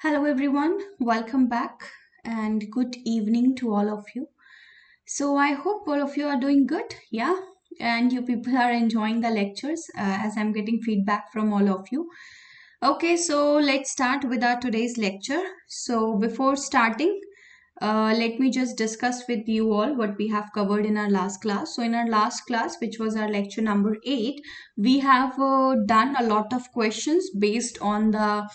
Hello everyone, welcome back and good evening to all of you. So I hope all of you are doing good, yeah, and you people are enjoying the lectures as I'm getting feedback from all of you. Okay, so let's start with our today's lecture. So before starting, let me just discuss with you all what we have covered in our last class. So in our last class, which was our lecture number 8, we have done a lot of questions based on the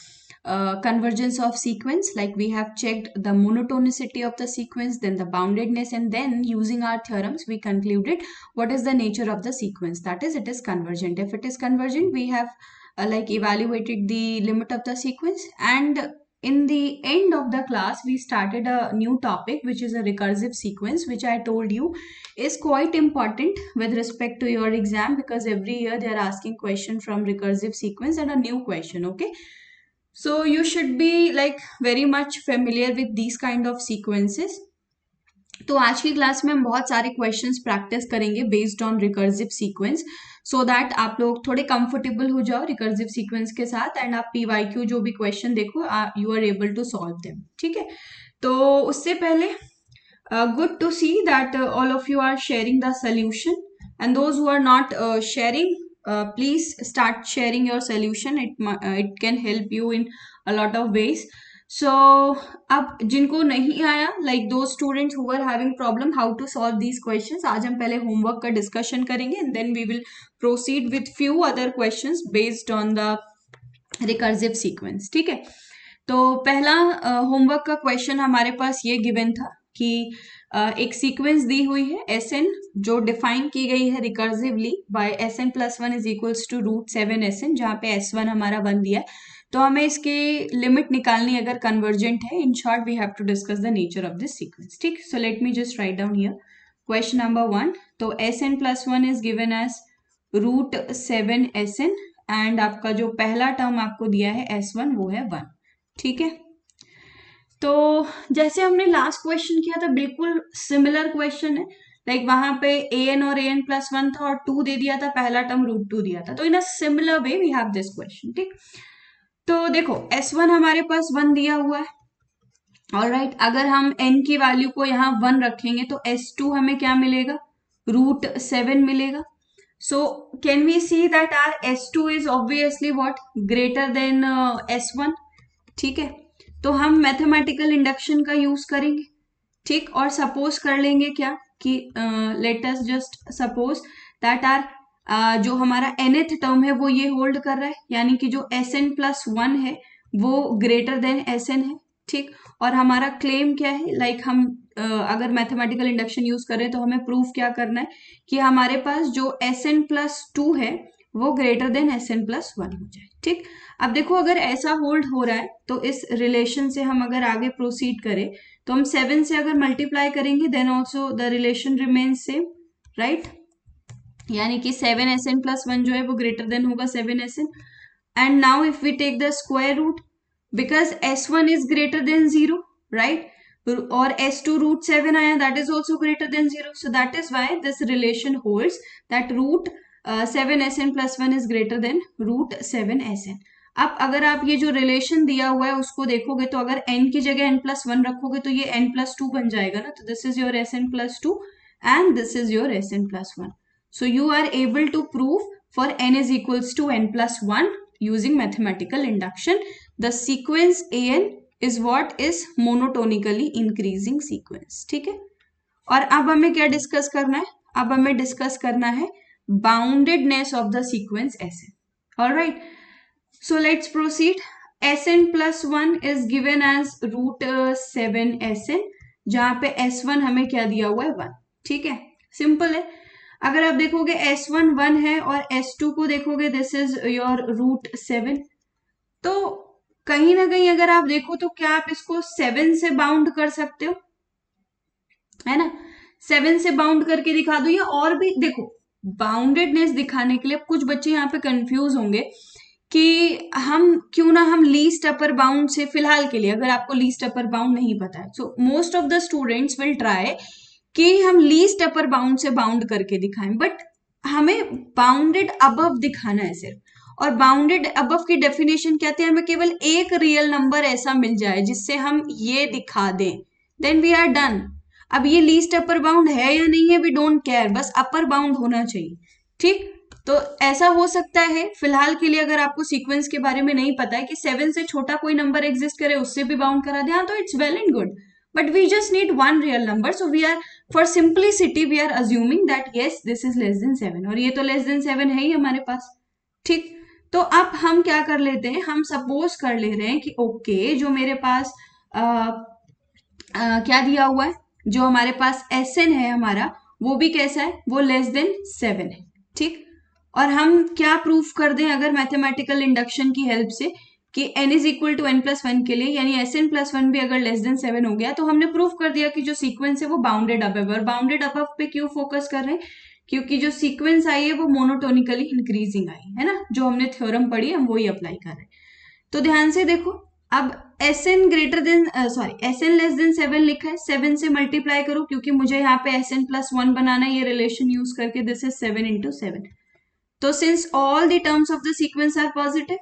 convergence of sequence. Like we have checked the monotonicity of the sequence, then the boundedness, and then using our theorems, we concluded what is the nature of the sequence. That is, it is convergent. If it is convergent, we have evaluated the limit of the sequence, and in the end of the class we started a new topic, which is a recursive sequence, which I told you is quite important with respect to your exam, because every year they are asking question from recursive sequence and a new question. Okay, so you should be like very much familiar with these kind of sequences. तो आज की class में हम बहुत सारे questions practice करेंगे based on recursive sequence, so that आप लोग थोड़े कंफर्टेबल हो जाओ रिकर्सिव सीक्वेंस के साथ, एंड आप पीवाईक्यू जो भी क्वेश्चन देखो you are able to solve them. ठीक है, तो उससे पहले good to see that all of you are sharing the solution, and those who are not sharing, please start sharing your solution. It can help you in a lot of ways. So अब जिनको नहीं आया, like those students who were having problem how to solve these questions, आज हम पहले homework का discussion करेंगे and then we will proceed with few other questions based on the recursive sequence. ठीक है, तो पहला होमवर्क का क्वेश्चन हमारे पास ये गिवन था कि एक सीक्वेंस दी हुई है Sn, जो डिफाइन की गई है recursively by Sn plus 1 is equals to √7 Sn, जहाँ पे S1 हमारा 1 दिया है. तो हमें इसकी लिमिट निकालनी अगर कन्वर्जेंट है. In short we have to discuss the nature of this sequence. ठीक, so let me just write down here question number 1. तो Sn plus 1 is given as √7 Sn, and आपका जो पहला टर्म आपको दिया है S1 वो है 1. ठीक है, तो जैसे हमने लास्ट क्वेश्चन किया था बिल्कुल सिमिलर क्वेश्चन है. लाइक वहां पे an और an प्लस 1 था और 2 दे दिया था, पहला टर्म √2 दिया था. तो in a similar way we have this question. ठीक, तो देखो S1 हमारे पास 1 दिया हुआ है. ऑलराइट, अगर हम n की वैल्यू को यहाँ 1 रखेंगे तो S2 हमें क्या मिलेगा, √7 मिलेगा. So can we see that our S2 is obviously what, greater than S1. ठीक है, तो हम मैथमेटिकल इंडक्शन का यूज करेंगे. ठीक, और सपोज कर लेंगे क्या कि let us just suppose that R जो हमारा nth टर्म है वो ये होल्ड कर रहा है, यानी कि जो Sn प्लस 1 है वो ग्रेटर देन Sn है. ठीक, और हमारा क्लेम क्या है, लाइक हम अगर मैथमेटिकल इंडक्शन यूज करें तो हमें प्रूफ क्या करना है कि हमारे पास जो Sn प्लस 2 है वो ग्रेटर देन Sn प्लस 1 हो जाए. ठीक, अब देखो अगर ऐसा होल्ड हो रहा है तो इस रिलेशन से हम अगर आगे प्रोसीड करें तो हम 7 से अगर मल्टीप्लाई करेंगे then also the relation remains same, right. यानी कि 7 Sn प्लस 1 जो है वो ग्रेटर देन होगा 7 Sn. And now if we take the square root, because S1 is greater than 0, right, और S2 √7 आया, that is also greater than 0. So that is why this relation holds that √7 Sn plus 1 is greater than √7 Sn. अब अगर आप ये जो relation दिया हुआ है उसको देखोगे तो अगर n की जगह n प्लस 1 रखोगे तो ये n प्लस 2 बन जाएगा ना. तो this is your Sn plus 2 and this is your Sn plus 1. So you are able to prove for n is equals to n plus 1 using mathematical induction the sequence an is what is monotonically increasing sequence. ठीक है, और अब हमें क्या discuss करना है, अब हमें डिस्कस करना है boundedness of the sequence Sn. all right, so let's proceed. Sn plus 1 is given as √7 Sn, जहां पे S1 हमें क्या दिया हुआ है 1. ठीक है, सिंपल है. अगर आप देखोगे S1 1 है और S2 को देखोगे दिस इज योर √7. तो कहीं ना कहीं अगर आप देखो तो क्या आप इसको 7 से बाउंड कर सकते हो, है ना. 7 से बाउंड करके दिखा दो, या और भी देखो बाउंडेडनेस दिखाने के लिए. कुछ बच्चे यहाँ पे कंफ्यूज होंगे कि हम लीस्ट अपर बाउंड से, फिलहाल के लिए अगर आपको लीस्ट अपर बाउंड नहीं पता है, so most of the students will try कि हम लीस्ट अपर बाउंड से बाउंड करके दिखाएं, बट हमें बाउंडेड अबव दिखाना है सिर्फ. और बाउंडेड अबव की डेफिनेशन क्या थी, हमें केवल एक रियल नंबर ऐसा मिल जाए जिससे हम ये दिखा दें, देन वी आर डन। अब ये लीस्ट अपर बाउंड है या नहीं है, वी डोंट केयर, बस अपर बाउंड होना चाहिए। ठीक, तो ऐसा हो सकता है फिलहाल के लिए, अगर आपको सीक्वेंस के बारे में नहीं पता है कि 7 से छोटा कोई नंबर एग्जिस्ट करे उससे भी बाउंड करा दे, हाँ तो it's well and good, but we just need one real number, so we are for simplicity we are assuming that yes this is less than 7, और ये तो लेस देन 7 है ही हमारे पास। ठीक, तो अब हम क्या कर लेते हैं, हम सपोज कर ले रहे हैं कि ओके जो मेरे पास क्या दिया हुआ है, जो हमारे पास Sn है हमारा, वो भी कैसा है, वो लेस देन 7 है। ठीक, और हम क्या प्रूफ कर दें अगर मैथमेटिकल इंडक्शन की हेल्प से कि n is equal to n+1 के लिए, यानी Sn+1 भी अगर लेस देन 7 हो गया तो हमने प्रूफ कर दिया कि जो सीक्वेंस है वो बाउंडेड अबव। और बाउंडेड अबव पे क्यों फोकस कर रहे हैं, क्योंकि जो सीक्वेंस आई है वो मोनोटोनिकली इंक्रीजिंग आई है ना, जो हमने थ्योरम पढ़ी हम वही अप्लाई कर रहे हैं। तो ध्यान से देखो, अब Sn greater than Sn less than 7 लिखा है, 7 से मल्टीप्लाई करो क्योंकि मुझे यहाँ पे Sn+1 बनाना है, ये रिलेशन यूज करके, दिस इज 7 into 7। तो since all the terms of the sequence are positive,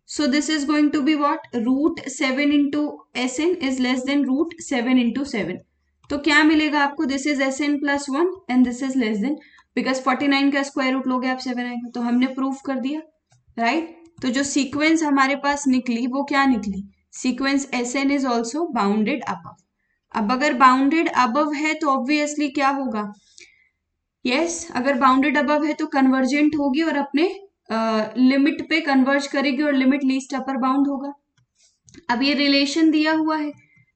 so this is going to be what, root 7 into Sn is less than root 7 into 7। तो क्या मिलेगा आपको, this is Sn+1 and this is less then, because 49 का square root लोगे आप 7 आएगा, तो हमने प्रूफ कर दिया, राइट। तो जो सीक्वेंस हमारे पास निकली वो क्या निकली, sequence Sn is also bounded above. अब अगर बाउंडेड अबव है तो ऑब्वियसली क्या होगा, यस अगर बाउंडेड अबव है तो कन्वर्जेंट होगी और अपने लिमिट पे कन्वर्ज करेगी और लिमिट लीस्ट अपर बाउंड होगा। अब ये रिलेशन दिया हुआ है,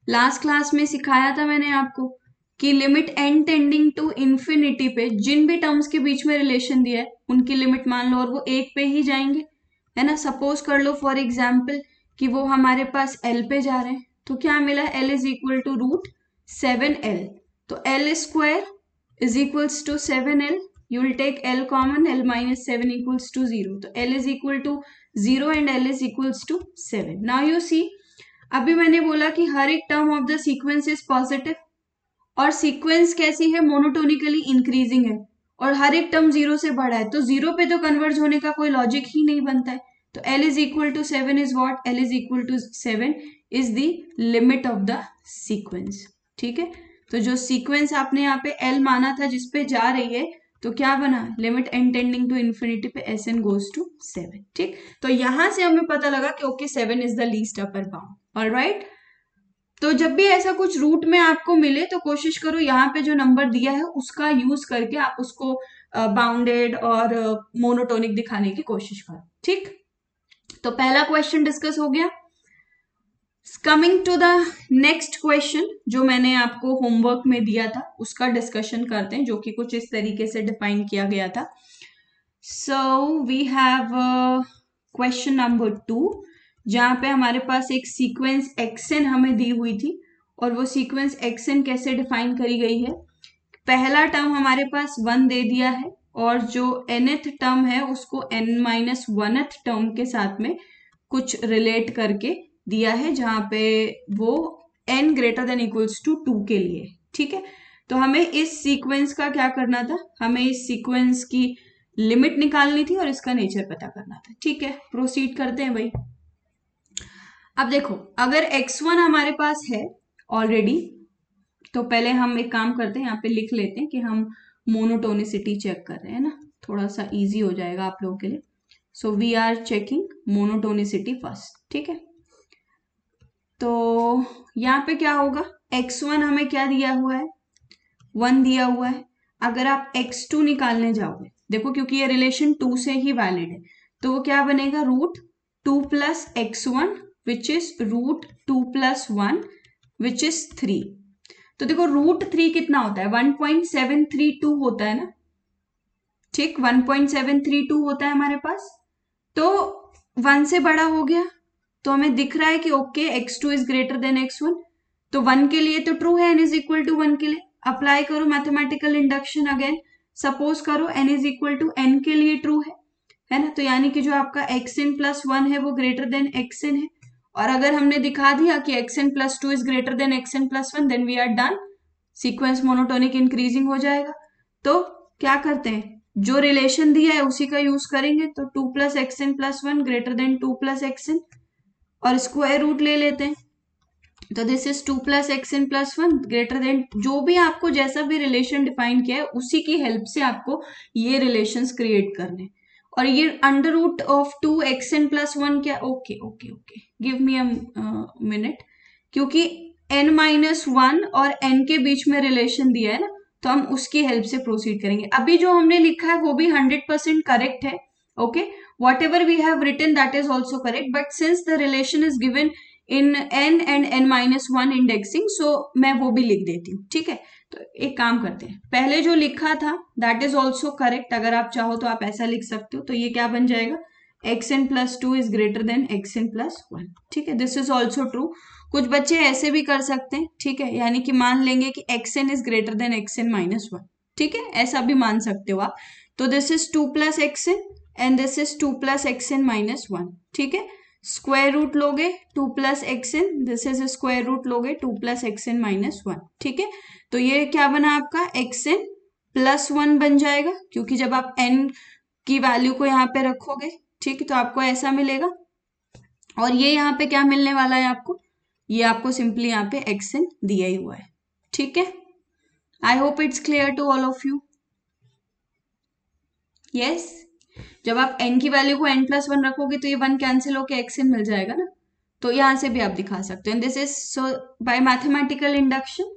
लास्ट क्लास में सिखाया था मैंने आपको कि limit n tending to infinity पे जिन भी टर्म्स के बीच में रिलेशन दिया है उनकी लिमिट मान लो और वो एक पे ही जाएंगे, है ना। सपोज कर लो फॉर एग्जाम्पल कि वो हमारे पास L पे जा रहे हैं, तो क्या मिला, L is equal to root 7L, तो L square is equals to 7L, you will take L common, L minus 7 equals to 0, तो L is equal to 0 and L is equals to 7। now you see, अभी मैंने बोला कि हर एक term of the sequence is positive, और sequence कैसी है, monotonically increasing है, और हर एक टर्म 0 से बड़ा है, तो 0 पे तो कन्वर्ज होने का कोई लॉजिक ही नहीं बनता है। तो L is equal to 7 is what, L is equal to 7 is the limit of the sequence. ठीक है, तो जो सीक्वेंस आपने यहाँ पे L माना था जिस पे जा रही है, तो क्या बना, limit n tending to infinity पे Sn गोज टू 7। ठीक, तो यहां से हमें पता लगा कि okay 7 is the least upper bound, alright. तो जब भी ऐसा कुछ रूट में आपको मिले तो कोशिश करो यहाँ पे जो नंबर दिया है उसका यूज करके आप उसको बाउंडेड और मोनोटोनिक दिखाने की कोशिश करो। ठीक, तो पहला क्वेश्चन डिस्कस हो गया। Coming to the next question जो मैंने आपको होमवर्क में दिया था उसका डिस्कशन करते हैं, जो कि कुछ इस तरीके से डिफाइन किया गया था। So we have question number 2, जहां पे हमारे पास एक सीक्वेंस xn हमें दी हुई थी, और वो सीक्वेंस xn कैसे डिफाइन करी गई है, पहला टर्म हमारे पास 1 दे दिया है, और जो nth टर्म है उसको n-1th टर्म के साथ में कुछ रिलेट करके दिया है, जहां पे वो n greater than equals to 2 के लिए। ठीक है, तो हमें इस सीक्वेंस का क्या करना था, हमें इस सीक्वेंस की लिमिट निकालनी थी और इसका नेचर पता करना था। ठीक है, प्रोसीड करते हैं भाई। अब देखो, अगर x1 हमारे पास है ऑलरेडी, तो पहले हम एक काम करते हैं, यहाँ पे लिख लेते हैं कि हम मोनोटोनिसिटी चेक कर रहे हैं ना, थोड़ा सा इजी हो जाएगा आप लोगों के लिए। So we are checking monotonicity first. ठीक है, तो यहाँ पे क्या होगा, x1 हमें क्या दिया हुआ है, 1 दिया हुआ है। अगर आप x2 निकालने जाओगे, देखो क्योंकि ये रिलेशन 2 से ही वैलिड है, तो वो क्या बनेगा, root 2 plus x1 which is root 2 plus 1 which is 3। तो देखो रूट 3 कितना होता है, 1.732 होता है ना। ठीक, 1.732 होता है हमारे पास, तो 1 से बड़ा हो गया, तो हमें दिख रहा है कि okay x2 is greater then x1, तो 1 के लिए तो ट्रू है, n इज इक्वल टू 1 के लिए। अप्लाई करो मैथमेटिकल इंडक्शन अगेन, सपोज करो n is equal to n के लिए ट्रू है ना, तो यानी कि जो आपका xn+1 है वो ग्रेटर देन xn है, और अगर हमने दिखा दिया कि xn+2 is greater than xn+1 then we are done, sequence monotonic increasing हो जाएगा। तो क्या करते हैं, जो रिलेशन दिया है उसी का यूज करेंगे। तो 2 plus x n plus one greater than 2 plus x n, और स्क्वायर रूट ले लेते हैं। तो this is 2 plus x n plus one greater than, जो भी आपको जैसा भी रिलेशन डिफाइन किया है उसी की हेल्प से आपको ये रिलेशंस क्रिएट करने। और ये under root of 2 x n plus one क्या, okay okay okay, give me a minute, क्योंकि n माइनस वन और n के बीच में रिलेशन दिया है ना, तो हम उसकी हेल्प से प्रोसीड करेंगे। अभी जो हमने लिखा है वो भी 100% करेक्ट है, okay, whatever we have written that is also correct, but since the relation is given in n and n minus one indexing, so मैं वो भी लिख देती हूँ, ठीक है। तो एक काम करते हैं, पहले जो लिखा था दैट इज ऑल्सो करेक्ट, अगर आप चाहो तो आप ऐसा लिख सकते हो। तो ये क्या बन जाएगा, x n plus two is greater than x n plus one, ठीक है, दिस इज ऑल्सो ट्रू। कुछ बच्चे ऐसे भी कर सकते हैं, ठीक है, यानी कि मान लेंगे कि x n is greater than x n minus one, ठीक है, ऐसा भी मान सकते हो आप। तो this is 2 plus x n and this is 2 plus x n minus one, ठीक है। स्क्वायर रूट लोगे 2 plus x n, this is square root लोगे 2 plus x n minus one, ठीक है। तो ये क्या बना आपका, एक्स एन प्लस वन बन जाएगा, क्योंकि जब आप एन की वैल्यू को यहाँ पे रखोगे, ठीक, तो आपको ऐसा मिलेगा। और ये यहाँ पे क्या मिलने वाला है आपको, ये आपको सिंपली यहाँ पे एक्स एन दिया ही हुआ है, ठीक है। I hope it's clear to all of you. Yes, जब आप n की वैल्यू को n प्लस वन रखोगे तो ये वन कैंसिल होकर एक्स एन मिल जाएगा ना, तो यहां से भी आप दिखा सकते हैं। This is so bye mathematical induction,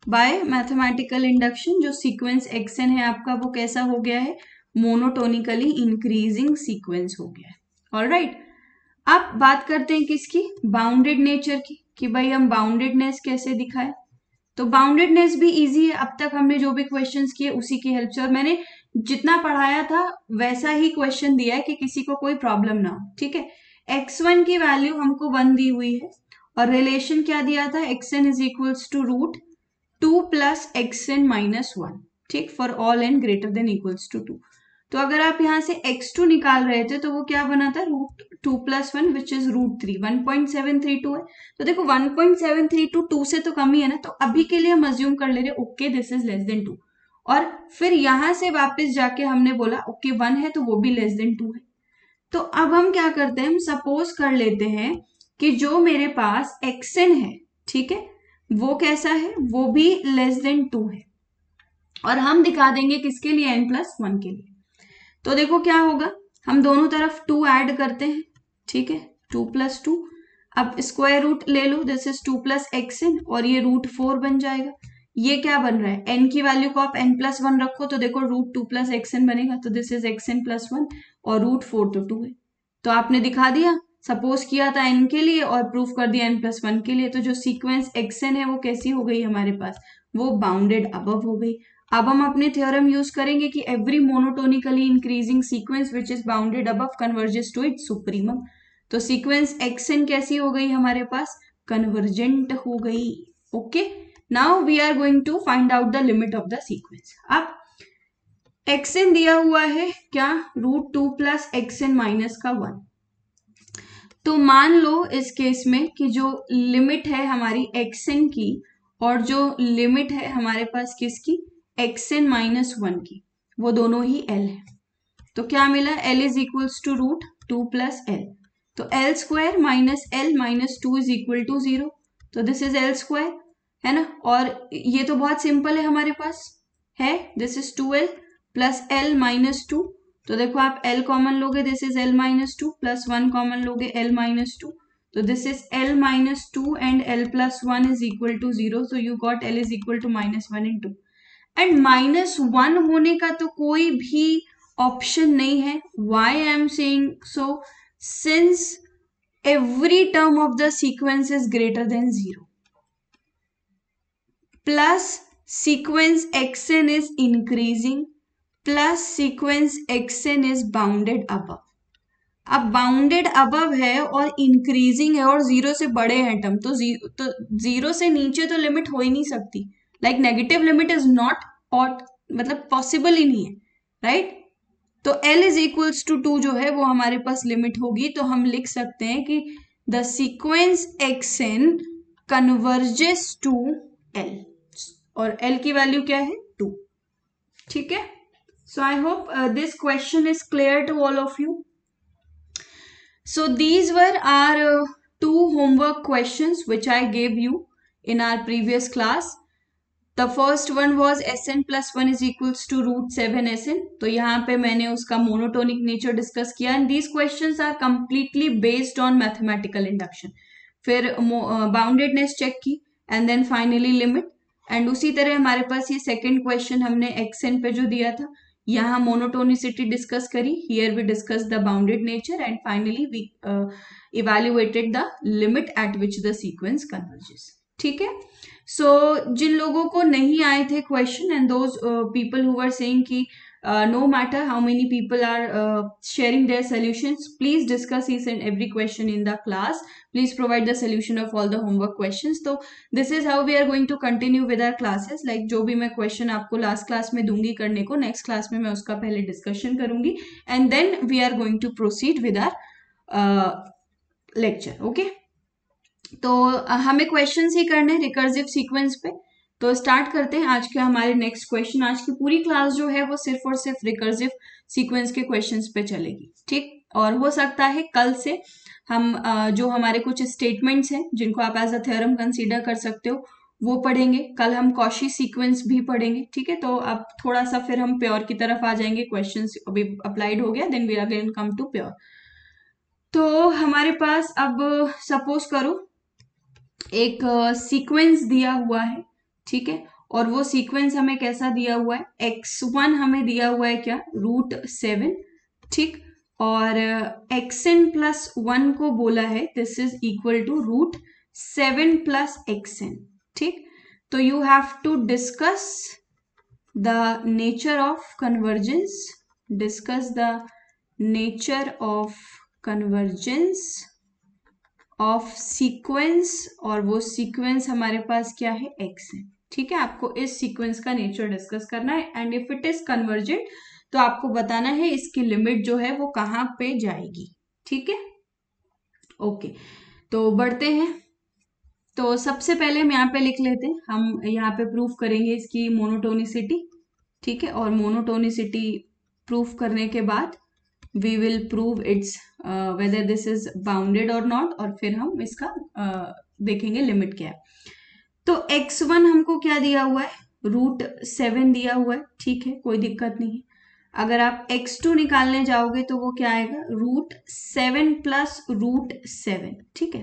bye mathematical induction जो सीक्वेंस एक्स एन है आपका वो कैसा हो गया है, मोनोटोनिकली इंक्रीजिंग सीक्वेंस हो गया है। ऑलराइट, अब बात करते हैं किसकी, बाउंडेड नेचर की, कि भाई हम बाउंडेडनेस कैसे दिखाए। तो बाउंडेडनेस भी इजी है, अब तक हमने जो भी क्वेश्चंस किए उसी की हेल्प से, और मैंने जितना पढ़ाया था वैसा ही क्वेश्चन दिया है कि किसी को कोई प्रॉब्लम ना हो, ठीक है। x1 की वैल्यू हमको 1 दी हुई है और रिलेशन क्या दिया था, xn is equals to root 2 plus x n minus one, ठीक, for all n greater than equals to 2। तो अगर आप यहां से x2 निकाल रहे थे तो वो क्या बना था, root 2 plus one which is root 3, 1.732 है। तो देखो 1.732 2 से तो कम ही है ना, तो अभी के लिए हम अज्यूम कर ले रहे okay this is less then 2, और फिर यहां से वापस जाके हमने बोला ओके 1 है तो वो भी लेस देन 2 है। तो अब हम क्या करते हैं, हम सपोज कर लेते हैं कि जो मेरे पास xn है, ठीक है, वो कैसा है, वो भी लेस देन 2 है, और हम दिखा देंगे किसके लिए, n प्लस वन के लिए। तो देखो क्या होगा, हम दोनों तरफ 2 ऐड करते हैं, ठीक है, 2 प्लस टू, अब स्क्वायर रूट ले लो, this is 2 plus x n, और ये रूट 4 बन जाएगा। ये क्या बन रहा है, n की वैल्यू को आप n प्लस वन रखो तो देखो रूट 2 प्लस एक्स एन बनेगा, तो this is x n plus one, और रूट 4 तो 2 है। तो आपने दिखा दिया, सपोज किया था n के लिए और प्रूफ कर दिया n प्लस वन के लिए। तो जो सीक्वेंस एक्स एन है वो कैसी हो गई हमारे पास, वो बाउंडेड अबव हो गई। अब हम अपने थ्योरम यूज करेंगे कि every monotonically increasing sequence which is bounded above converges to its supremum. तो सीक्वेंस एक्सएन कैसी हो गई हमारे पास, कन्वर्जेंट हो गई, okay. Now we are going to find out the limit of the sequence. अब एक्सएन दिया हुआ है क्या, रूट 2 प्लस एक्सएन माइनस का 1। तो मान लो इस केस में कि जो लिमिट है हमारी एक्सएन की और जो लिमिट है हमारे पास किसकी, एक्सएन माइनस वन की, वो दोनों ही एल है। तो क्या मिला, L is equals to root 2 plus L. तो L square minus L minus two is equal to 0, तो दिस इज एल स्क्वायर, है ना। और ये तो बहुत सिंपल है हमारे पास है, this is 2l plus L minus two. तो देखो आप l कॉमन लोगे, this is l minus two, plus one common लोगे l माइनस टू, तो this is l minus two and l plus one is equal to 0, so you got l is equal to minus one in two. And minus one होने का तो कोई भी option नहीं है, why I am saying so, since every term of the sequence is greater than 0, plus sequence xn is increasing, plus sequence xn is bounded above। अब bounded above है और इंक्रीजिंग है और 0 से बड़े हैं टर्म, तो 0 से नीचे तो लिमिट हो ही नहीं सकती, like negative limit is not, और मतलब पॉसिबल ही नहीं है, राइट। तो l इज इक्वल्स टू 2 जो है वो हमारे पास लिमिट होगी, तो हम लिख सकते हैं कि the sequence xn converges to l, और l की वैल्यू क्या है 2, ठीक है। So I hope this question is clear to all of you. So these were our two homework questions which I gave you in our previous class. The first one was Sn plus 1 is equals to root 7 Sn. तो यहाँ पे मैंने उसका monotonic nature discuss किया and these questions are completely based on mathematical induction. फिर boundedness check की and then finally limit. And उसी तरह हमारे पास ये सेकंड क्वेश्चन हमने xn पे जो दिया था, यहाँ मोनोटोनिसिटी डिस्कस करी. Here we discuss the bounded nature and finally we evaluated the limit at which the sequence converges. ठीक है. सो जिन लोगों को नहीं आए थे question and those people who were saying कि no matter how many people are sharing their solutions, please discuss each and every question in the class. Please provide the solution of all the homework questions. So this is how we are going to continue with our classes. Like जो भी मैं question आपको last class में दूंगी करने को, next class में मैं उसका पहले discussion करूंगी and then we are going to proceed with our lecture. Okay. तो हमें क्वेश्चंस ही करने रिकर्सिव सीक्वेंस पे. तो स्टार्ट करते हैं आज के हमारे नेक्स्ट क्वेश्चन. आज की पूरी क्लास जो है वो सिर्फ और सिर्फ रिकर्सिव सीक्वेंस के क्वेश्चंस पे चलेगी. ठीक. और हो सकता है कल से हम जो हमारे कुछ स्टेटमेंट्स हैं जिनको आप एज अ थ्योरम कंसीडर कर सकते हो वो पढ़ेंगे. कल हम कॉशी सीक्वेंस भी पढ़ेंगे. ठीक है. तो अब थोड़ा सा फिर हम प्योर की तरफ आ जाएंगे. क्वेश्चन अभी अप्लाइड हो गया, then we again come to pure. तो हमारे पास अब सपोज करो एक सीक्वेंस दिया हुआ है. ठीक है. और वो सीक्वेंस हमें कैसा दिया हुआ है, x1 हमें दिया हुआ है क्या, रूट 7. ठीक. और xn प्लस 1 को बोला है this is equal to root 7 plus xn. ठीक. So you have to discuss the nature of convergence. Discuss the nature of convergence of sequence. और वो सीक्वेंस हमारे पास क्या है, x है. ठीक है. आपको इस सीक्वेंस का नेचर डिस्कस करना है and if it is convergent तो आपको बताना है इसकी लिमिट जो है वो कहाँ पे जाएगी. ठीक है. ओके. तो बढ़ते हैं. तो सबसे पहले हम यहाँ पे लिख लेते हैं. हम यहाँ पे प्रूफ करेंगे इसकी मोनोटोनिसिटी. ठीक है. और मोनोटोनिसिटी प्रूफ करने के बाद we will prove its whether this is bounded or not. और फिर हम इसका देखेंगे लिमिट क्या है. तो x1 हमको क्या दिया हुआ है, रूट 7 दिया हुआ है. ठीक है. कोई दिक्कत नहीं है. अगर आप x2 निकालने जाओगे तो वो क्या आएगा, रूट 7 प्लस रूट 7. ठीक है.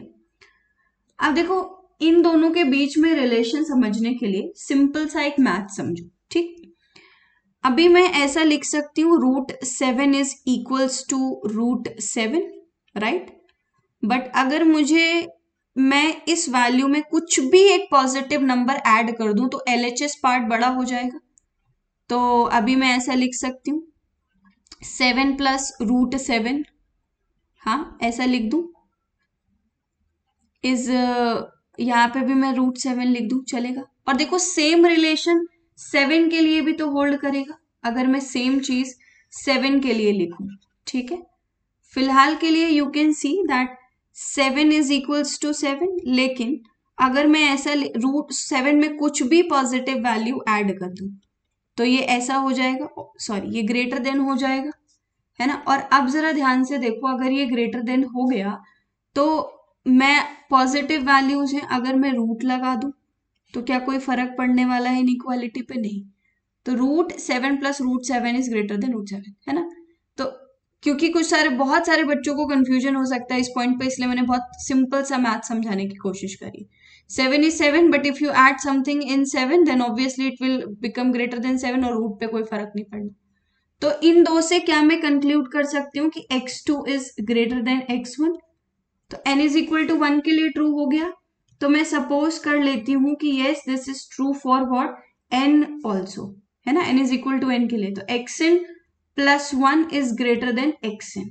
अब देखो इन दोनों के बीच में रिलेशन समझने के लिए सिंपल सा एक मैथ समझो. ठीक. अभी मैं ऐसा लिख सकती हूँ root 7 is equals to root 7, right. But अगर मैं इस वैल्यू में कुछ भी एक पॉजिटिव नंबर ऐड कर दूं तो LHS पार्ट बड़ा हो जाएगा. तो अभी मैं ऐसा लिख सकती हूँ 7 प्लस रूट 7. हाँ ऐसा लिख दूं. इज यहाँ पे भी मैं रूट 7 लिख दूं, चलेगा. और देखो सेम रिलेशन 7 के लिए भी तो होल्ड करेगा अगर मैं सेम चीज 7 के लिए लिखूं. ठीक है. फिलहाल के लिए you can see that 7 is equals to 7. लेकिन अगर मैं ऐसा रूट 7 में कुछ भी पॉजिटिव वैल्यू ऐड कर दूं तो ये ऐसा हो जाएगा, सॉरी ये ग्रेटर देन हो जाएगा, है ना. और अब जरा ध्यान से देखो, अगर ये ग्रेटर देन हो गया तो मैं पॉजिटिव वैल्यूज हैं अगर मैं रूट लगा दूं तो क्या कोई फर्क पड़ने वाला है इनइक्वालिटी पे, नहीं. तो root 7 plus root 7 is greater than root 7, है ना. तो क्योंकि बहुत सारे बच्चों को कंफ्यूजन हो सकता है इस पॉइंट पे, इसलिए मैंने बहुत सिंपल सा मैथ समझाने की कोशिश करी. 7 is 7 but if you add something in 7 then obviously it will become greater than 7 और रूट पे कोई फर्क नहीं पड़ना. तो इन दो से क्या मैं कंक्लूड कर सकती हूँ कि x2 is greater then x1. तो n इज इक्वल टू 1 के लिए ट्रू हो गया. तो मैं सपोज कर लेती हूँ कि yes this is true for what, n also, है ना. n is equal to n के लिए तो xn plus 1 is greater than xn.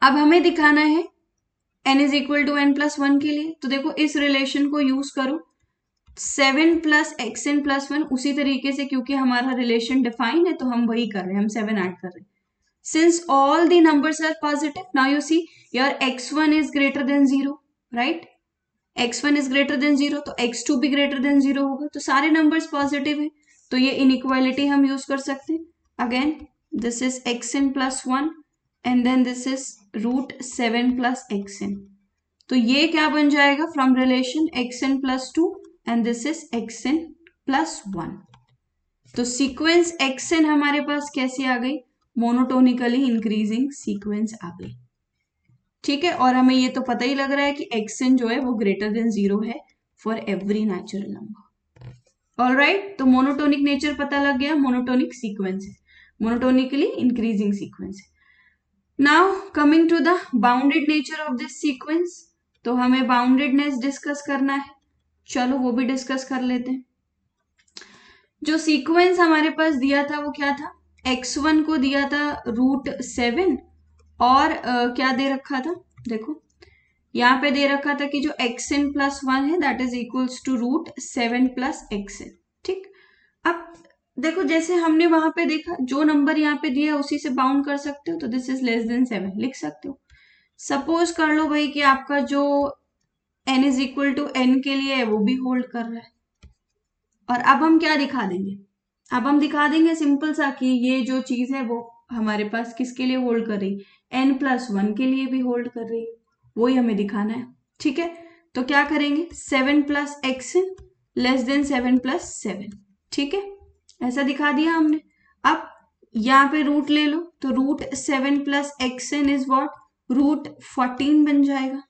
अब हमें दिखाना है n is equal to n plus 1 के लिए. तो देखो इस रिलेशन को यूज करो 7 प्लस xn प्लस 1. उसी तरीके से क्योंकि हमारा रिलेशन डिफाइन है तो हम वही कर रहे हैं, हम 7 ऐड कर रहे हैं. Since all the numbers are positive, now you see your x1 is greater than 0, right? x1 is greater than 0 तो x2 भी greater than 0 होगा. तो सारे numbers positive है तो ये इनइक्वालिटी हम यूज कर सकते हैं. Again this is xn plus 1 and then this is √7 plus xn. तो ये क्या बन जाएगा from relation xn plus 2 and this is xn plus 1. तो सीक्वेंस xn हमारे पास कैसी आ गई? मोनोटोनिकली इंक्रीजिंग सीक्वेंस आ गई. ठीक है, और हमें ये तो पता ही लग रहा है कि xn जो है वो ग्रेटर देन 0 है for every natural number. Alright, तो मोनोटोनिक नेचर पता लग गया, मोनोटोनिक सीक्वेंस है, मोनोटोनिकली इंक्रीजिंग सीक्वेंस है. Now coming to the bounded nature of this sequence. तो हमें बाउंडेडनेस डिस्कस करना है, चलो वो भी डिस्कस कर लेते हैं. जो सीक्वेंस हमारे पास दिया था वो क्या था? x1 को दिया था √7 और क्या दे रखा था, देखो यहाँ पे दे रखा था कि जो xn प्लस 1 है that is equals to √7 plus xn. ठीक, अब देखो जैसे हमने वहां पे देखा जो नंबर यहाँ पे दिया उसी से बाउंड कर सकते हो, तो दिस इज लेस देन 7 लिख सकते हो. सपोज कर लो भाई कि आपका जो n is equal to n के लिए है वो भी होल्ड कर रहा है. और अब हम क्या दिखा देंगे? अब हम दिखा देंगे सिंपल सा कि ये जो चीज है वो हमारे पास किसके लिए होल्ड कर रही, n प्लस 1 के लिए भी होल्ड कर रही है, वही हमें दिखाना है. ठीक है, तो क्या करेंगे, 7 plus xn less than 7 plus 7. ठीक है, ऐसा दिखा दिया हमने. अब यहाँ पे रूट ले लो, तो √7 प्लस xn इज वॉट, √14 बन जाएगा.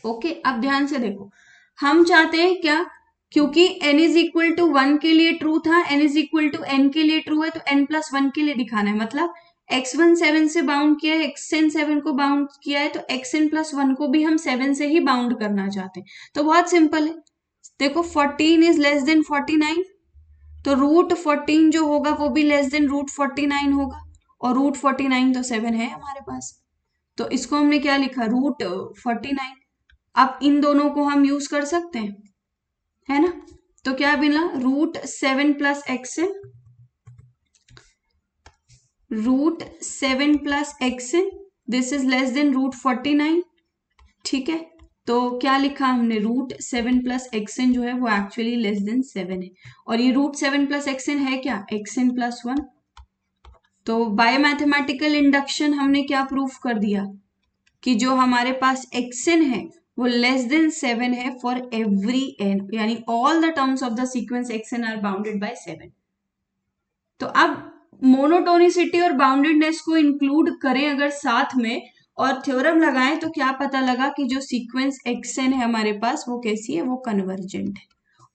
ओके, अब ध्यान से देखो, हम चाहते हैं क्या, क्योंकि n इज इक्वल टू 1 के लिए ट्रू था, n is equal to n के लिए ट्रू है, तो n प्लस 1 के लिए दिखाना है. मतलब x1 7 से बाउंड किया है, xn 7 को बाउंड किया है, तो xn प्लस 1 को भी हम 7 से ही बाउंड करना चाहते हैं. तो बहुत सिंपल है, देखो 14 इज लेस देन 49, तो √14 जो होगा वो भी लेस देन √49 होगा, और √49 तो 7 है हमारे पास, तो इसको हमने क्या लिखा, √49. अब इन दोनों को हम यूज कर सकते हैं, है ना. तो क्या मिला, √7 plus xn, √7 plus xn this is less then √49. ठीक है, तो क्या लिखा हमने, √7 प्लस xn जो है वो एक्चुअली लेस देन 7 है, और ये √7 प्लस xn है क्या, xn प्लस 1. तो बाय मैथमेटिकल इंडक्शन हमने क्या प्रूफ कर दिया कि जो हमारे पास xn है वो लेस देन 7 है फॉर एवरी n, यानी all the terms of the sequence xn are bounded by 7. तो अब मोनोटोनिसिटी और बाउंडेडनेस को इंक्लूड करें अगर साथ में और थ्योरम लगाएं, तो क्या पता लगा कि जो सीक्वेंस xn है हमारे पास वो कैसी है, वो कन्वर्जेंट है.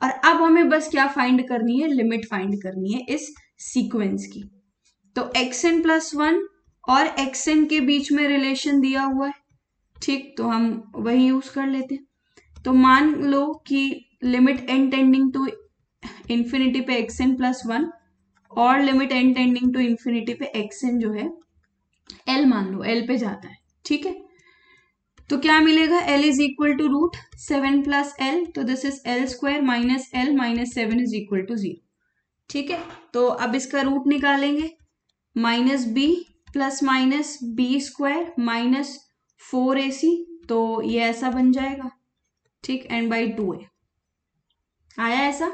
और अब हमें बस क्या फाइंड करनी है, लिमिट फाइंड करनी है इस सीक्वेंस की. तो xn प्लस 1 और xn के बीच में रिलेशन दिया हुआ है. ठीक, तो हम वही यूज कर लेते हैं. तो मान लो कि limit n tending to infinity पे xn प्लस 1 और limit n tending to infinity पे xn जो है l मान लो, l पे जाता है. ठीक है, तो क्या मिलेगा, l is equal to √7 plus l, तो this is l square minus l minus 7 is equal to 0. ठीक है, तो अब इसका रूट निकालेंगे, -b plus minus b square minus 4ac, तो ये ऐसा बन जाएगा. ठीक, एंड बाई 2a आया ऐसा.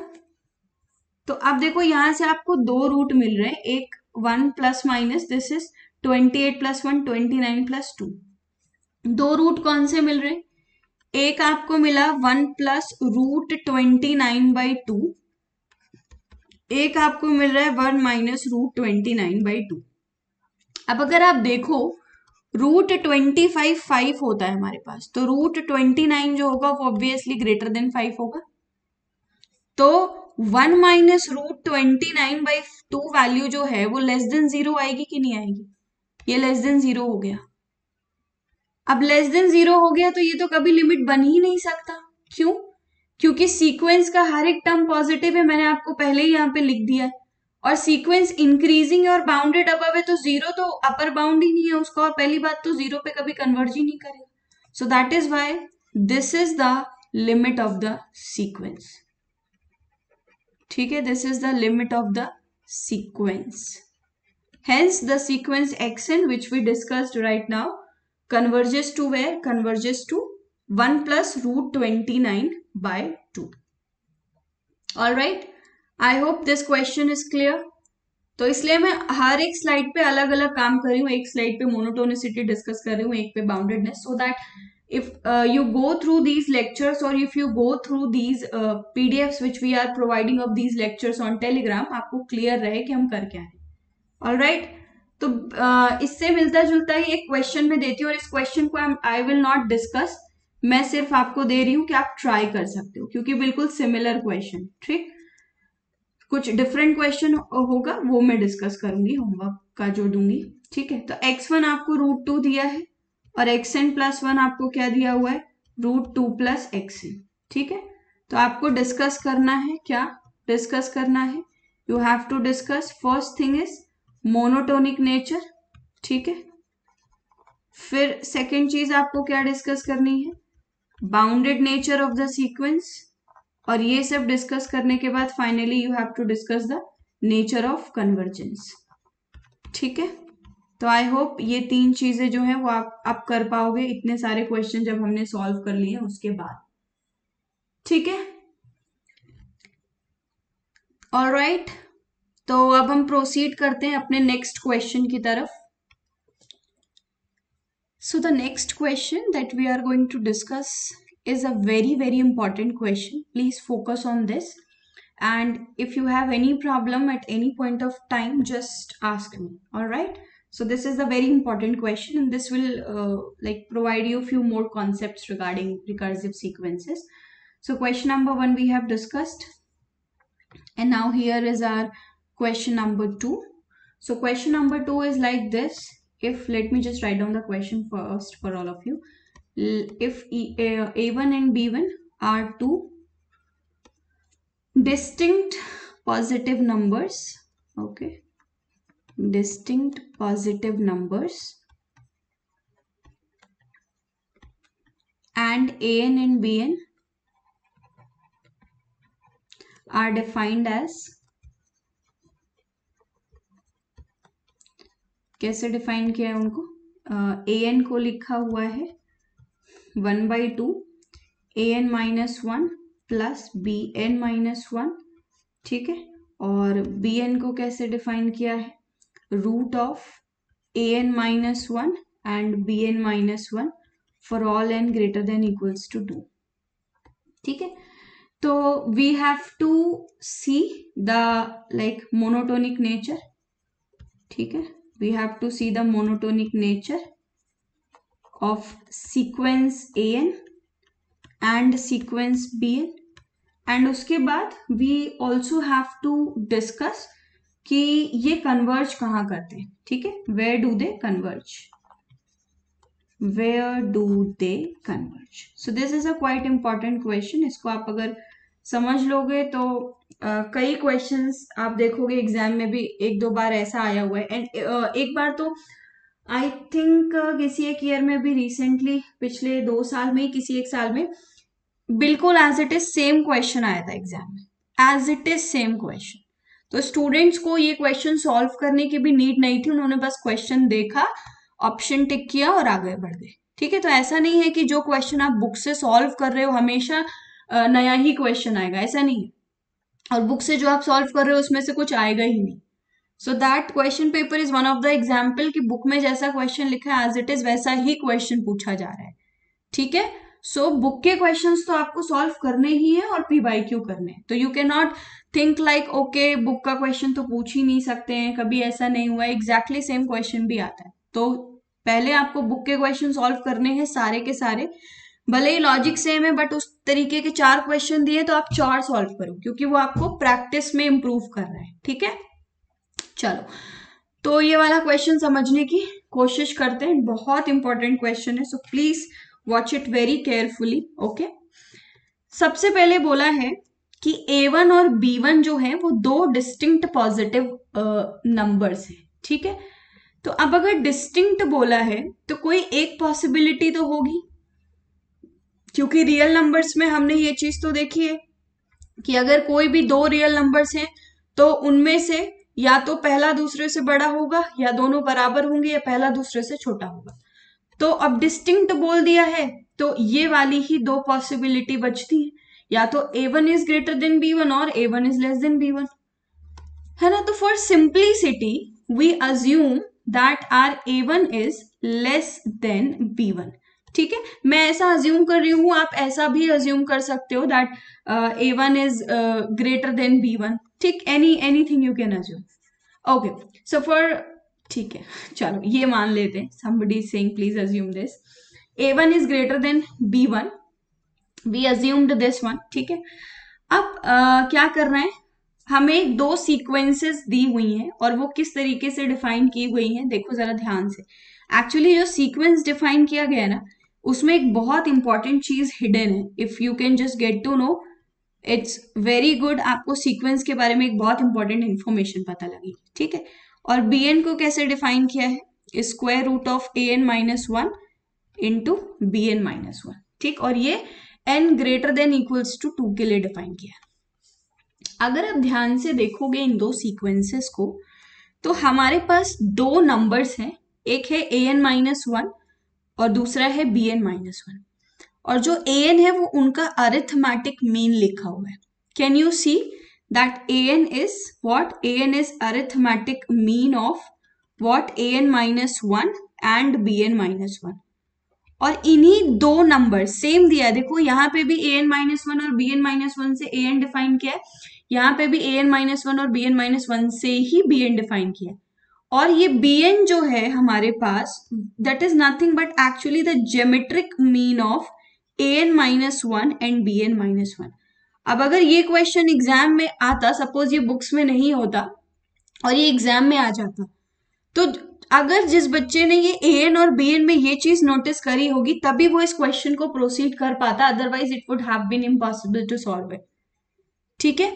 तो अब देखो यहां से आपको दो रूट मिल रहे हैं, एक 1 plus minus this is 28 plus 1 29 plus 2. दो रूट कौन से मिल रहे हैं, एक आपको मिला 1 प्लस √29/2, एक आपको मिल रहा है 1 माइनस √29/2. अब अगर आप देखो √25 5 होता है हमारे पास, तो √29 जो होगा वो ऑब्वियसली ग्रेटर देन 5 होगा. तो 1 माइनस √29/2 वैल्यू जो है वो लेस देन 0 आएगी कि नहीं आएगी, ये लेस देन 0 हो गया. अब लेस देन 0 हो गया तो ये तो कभी लिमिट बन ही नहीं सकता. क्यों, क्योंकि सीक्वेंस का हर एक टर्म पॉजिटिव है, मैंने आपको पहले ही यहाँ पे लिख दिया है, और सीक्वेंस इंक्रीजिंग और बाउंडेड अबव है, तो 0 तो अपर बाउंड ही नहीं है उसका, और पहली बात तो 0 पे कभी कन्वर्ज ही नहीं करेगा. सो that is why this is the limit of the sequence. ठीक है, this is the limit of the sequence. Hence the sequence xn which we discussed right now converges to where? Converges to 1 plus √29/2. All right. I hope this question is clear. तो इसलिए मैं हर एक slide पे अलग अलग काम कर रही हूँ। एक स्लाइड पे मोनोटोनिसिटी डिस्कस कर रही हूँ, एक पे boundedness, so that if you go through these lectures or if you go through these PDFs which we are providing of these lectures on Telegram, आपको क्लियर रहे कि हम कर क्या रहे हैं। ऑल राइट, तो इससे मिलता जुलता ही एक क्वेश्चन में देती हूँ और इस क्वेश्चन को आई विल नॉट डिस्कस, मैं सिर्फ आपको दे रही हूँ कि आप ट्राई कर सकते हो, क्योंकि बिल्कुल सिमिलर क्वेश्चन, ठीक। कुछ डिफरेंट क्वेश्चन होगा वो मैं डिस्कस करूंगी होमवर्क का जो दूंगी, ठीक है। तो x1 आपको √2 दिया है और xn+1 आपको क्या दिया हुआ है, √2 + xn, ठीक है। तो आपको डिस्कस करना है, क्या डिस्कस करना है, you have to discuss first thing is monotonic nature, ठीक है। फिर सेकेंड चीज आपको क्या डिस्कस करनी है, bounded nature of the sequence, और ये सब डिस्कस करने के बाद finally you have to discuss the nature of convergence, ठीक है। तो आई होप ये 3 चीजें जो है वो आप कर पाओगे इतने सारे क्वेश्चन जब हमने सॉल्व कर लिए उसके बाद, ठीक है। ऑलराइट, तो अब हम प्रोसीड करते हैं अपने नेक्स्ट क्वेश्चन की तरफ। So the next question that we are going to discuss is a very important question. Please focus on this. And if you have any problem at any point of time, just ask me. All right. So this is a very important question, and this will like provide you a few more concepts regarding recursive sequences. So question number 1 we have discussed, and now here is our question number 2. So question number 2 is like this. If, let me just write down the question first for all of you. If A1 and B1 are two distinct positive numbers, okay, distinct positive numbers, and AN and BN are defined as, कैसे define किया है उनको, AN को लिखा हुआ है 1/2 AN - 1 + BN - 1, ठीक है। और BN को कैसे डिफाइन किया है, √AN - 1 and BN - 1 for all n greater than equals to 2, ठीक है। तो we have to see the like monotonic nature, ठीक है। we have to see the monotonic nature of sequence AN and sequence BN, and उसके बाद we also have to discuss कि ये converge कहाँ करते हैं, ठीक है। where do they converge, where do they converge? So this is a quite important question. इसको आप अगर समझ लोगे तो कई क्वेश्चंस आप देखोगे एग्जाम में भी 1-2 बार ऐसा आया हुआ है। एंड एक बार तो आई थिंक किसी एक ईयर में भी रिसेंटली, पिछले 2 साल में, किसी एक साल में बिल्कुल as it is same question आया था एग्जाम में, as it is same question. तो स्टूडेंट्स को ये क्वेश्चन सॉल्व करने की भी नीड नहीं थी, उन्होंने बस क्वेश्चन देखा, ऑप्शन टिक किया और आगे बढ़ गए, ठीक है। तो ऐसा नहीं है कि जो क्वेश्चन आप बुक से सॉल्व कर रहे हो हमेशा नया ही क्वेश्चन आएगा, ऐसा नहीं है। और बुक से जो आप सॉल्व कर रहे हो उसमें से कुछ आएगा ही नहीं। So that question paper is one of the example कि बुक में जैसा क्वेश्चन लिखा है एज इट इज वैसा ही क्वेश्चन पूछा जा रहा है, ठीक है। सो बुक के क्वेश्चंस तो आपको सॉल्व करने ही है और PYQ करने हैं। तो you can not think like okay book का क्वेश्चन तो पूछ ही नहीं सकते हैं, कभी ऐसा नहीं हुआ, एग्जैक्टली सेम क्वेश्चन भी आता है। तो पहले आपको बुक के क्वेश्चन सॉल्व करने हैं सारे के सारे, भले ही लॉजिक सेम है बट उस तरीके के 4 क्वेश्चन दिए तो आप 4 सॉल्व करो, क्योंकि वो आपको प्रैक्टिस में इंप्रूव कर रहा है, ठीक है। चलो, तो ये वाला क्वेश्चन समझने की कोशिश करते हैं, बहुत इंपॉर्टेंट क्वेश्चन है, so please watch it very carefully, okay. सबसे पहले बोला है कि A1 और B1 जो है वो 2 डिस्टिंक्ट पॉजिटिव नंबर्स हैं, ठीक है। तो अब अगर डिस्टिंक्ट बोला है तो कोई एक पॉसिबिलिटी तो होगी, क्योंकि रियल नंबर्स में हमने ये चीज तो देखी है कि अगर कोई भी 2 रियल नंबर्स हैं तो उनमें से या तो पहला दूसरे से बड़ा होगा, या दोनों बराबर होंगे, या पहला दूसरे से छोटा होगा। तो अब डिस्टिंक्ट बोल दिया है तो ये वाली ही 2 पॉसिबिलिटी बचती है, या तो A1 is greater than B1 और A1 is less than B1, है ना। तो for simplicity we assume that our A1 is less than B1, ठीक है। मैं ऐसा अज्यूम कर रही हूं, आप ऐसा भी अज्यूम कर सकते हो that A1 is greater than B1, ठीक। Anything you can assume, okay. So for, ठीक है, चलो ये मान लेते हैं, somebody is saying please assume this, A1 is greater than B1, we assumed this one, ठीक है। अब क्या करना है, हमें दो सीक्वेंसेस दी हुई हैं और वो किस तरीके से डिफाइन की गई हैं, देखो जरा ध्यान से। एक्चुअली जो सीक्वेंस डिफाइन किया गया है ना, उसमें एक बहुत इंपॉर्टेंट चीज हिडन है। If you can just get to know, it's very good, आपको सीक्वेंस के बारे में एक बहुत इंपॉर्टेंट इंफॉर्मेशन पता लगी, ठीक है। और बी एन को कैसे डिफाइन किया है, square root of a N minus one into b N minus one, ठीक। और ये n greater than equals to 2 के लिए डिफाइन किया है। अगर आप ध्यान से देखोगे इन दो सीक्वेंसेस को, तो हमारे पास दो नंबर्स हैं, एक है ए एन माइनस वन और दूसरा है बी एन माइनस वन। और जो ए एन है वो उनका अरिथमेटिक मीन लिखा हुआ है। Can you see that a N is what, a N is arithmetic mean of what, a N minus one and b N minus one. और इन्हीं दो नंबर सेम दिया है, देखो यहाँ पे भी ए एन माइनस वन और बी एन माइनस वन से ए एन डिफाइन किया है, यहाँ पे भी ए एन माइनस वन और बी एन माइनस वन से ही बी एन डिफाइन किया है। और ये बी एन जो है हमारे पास, that is nothing but actually the geometric mean of a N minus one and b N minus one. अब अगर ये क्वेश्चन एग्जाम में आता, सपोज ये बुक्स में नहीं होता और ये एग्जाम में आ जाता, तो अगर जिस बच्चे ने ये ए एन और बी एन में ये चीज नोटिस करी होगी तभी वो इस क्वेश्चन को प्रोसीड कर पाता, otherwise it would have been impossible to solve it, ठीक है।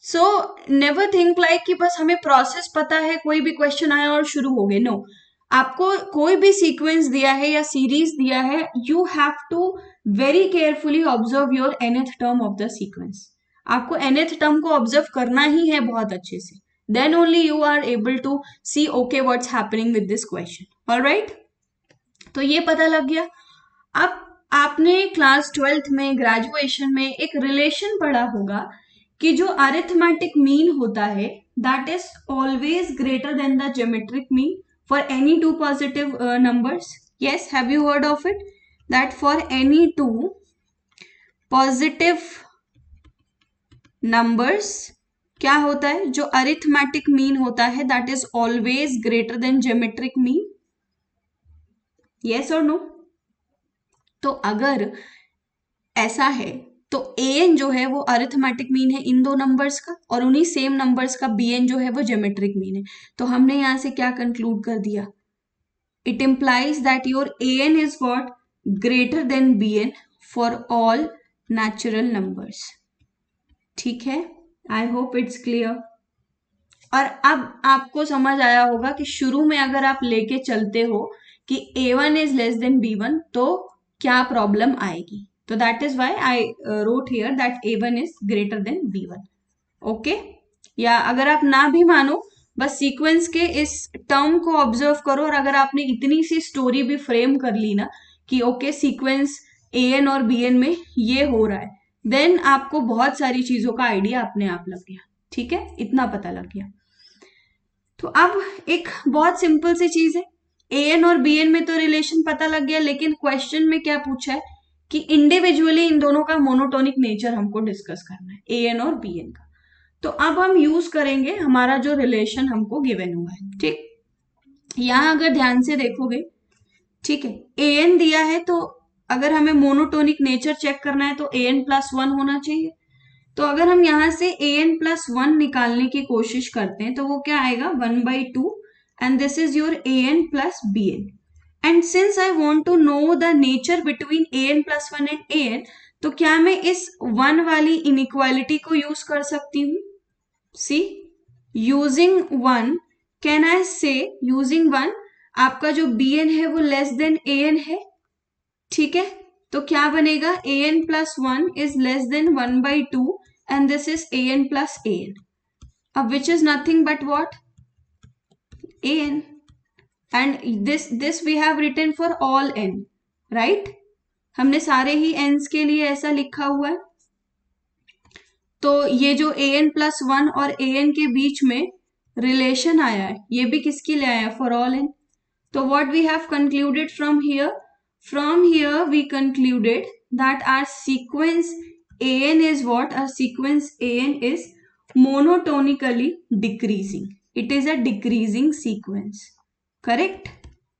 सो नेवर थिंक लाइक कि बस हमें प्रोसेस पता है, कोई भी क्वेश्चन आया और शुरू हो गए, नो। आपको कोई भी सीक्वेंस दिया है या सीरीज दिया है, you have to very carefully observe your nth term of the sequence. आपको nth टर्म को ऑब्जर्व करना ही है बहुत अच्छे से, then only you are able to see okay what's happening with this question, all right। तो ये पता लग गया। अब आपने क्लास 12th में, ग्रेजुएशन में एक रिलेशन पढ़ा होगा कि जो अरिथमेटिक मीन होता है that is always greater than the geometric mean for any two positive numbers. Yes, have you heard of it, that for any two positive numbers क्या होता है, जो अरिथमेटिक मीन होता है that is always greater than geometric mean. Yes और no. तो अगर ऐसा है तो ए एन जो है वो अरिथमेटिक मीन है इन दो नंबर्स का, और उन्हीं सेम नंबर्स का बी एन जो है वो ज्योमेट्रिक मीन है। तो हमने यहां से क्या कंक्लूड कर दिया, it implies that your a N is what, greater than b n for all natural numbers, ठीक है। I hope it's clear. और अब आपको समझ आया होगा कि शुरू में अगर आप लेके चलते हो कि A1 is less than B1 तो क्या प्रॉब्लम आएगी। तो that is why I wrote here that A1 is greater than B1, okay. या अगर आप ना भी मानो, बस सीक्वेंस के इस टर्म को ऑब्जर्व करो, और अगर आपने इतनी सी स्टोरी भी फ्रेम कर ली ना कि ओके सीक्वेंस AN और BN में ये हो रहा है, देन आपको बहुत सारी चीजों का आइडिया अपने आप लग गया, ठीक है। इतना पता लग गया। तो अब एक बहुत सिंपल सी चीज है, AN और BN में तो रिलेशन पता लग गया, लेकिन क्वेश्चन में क्या पूछा है कि इंडिविजुअली इन दोनों का मोनोटोनिक नेचर हमको डिस्कस करना है, AN और BN का। तो अब हम यूज करेंगे हमारा जो रिलेशन हमको गिवन हुआ है, ठीक। यहां अगर ध्यान से देखोगे, ठीक है, AN दिया है, तो अगर हमें मोनोटोनिक नेचर चेक करना है तो AN प्लस वन होना चाहिए। तो अगर हम यहां से AN प्लस वन निकालने की कोशिश करते हैं तो वो क्या आएगा, 1/2, and this is your AN plus BN। And since I want to know the nature between AN plus one and AN, तो क्या मैं इस वन वाली इनइक्वालिटी को यूज कर सकती हूँ। सी, यूजिंग वन, कैन आई से यूजिंग वन आपका जो BN है वो लेस देन AN है, ठीक है। तो क्या बनेगा, AN plus one is less than 1/2 and this is AN plus AN। अब which is nothing but what, AN, and this we have written for all n, right. हमने सारे ही n's के लिए ऐसा लिखा हुआ है, तो ये जो an+1 और an के बीच में रिलेशन आया है, ये भी किसके लिए आया है? For all n. तो what we have concluded from here? From here we concluded that our sequence an is what? Our sequence an is monotonically decreasing. It is a decreasing sequence. Correct?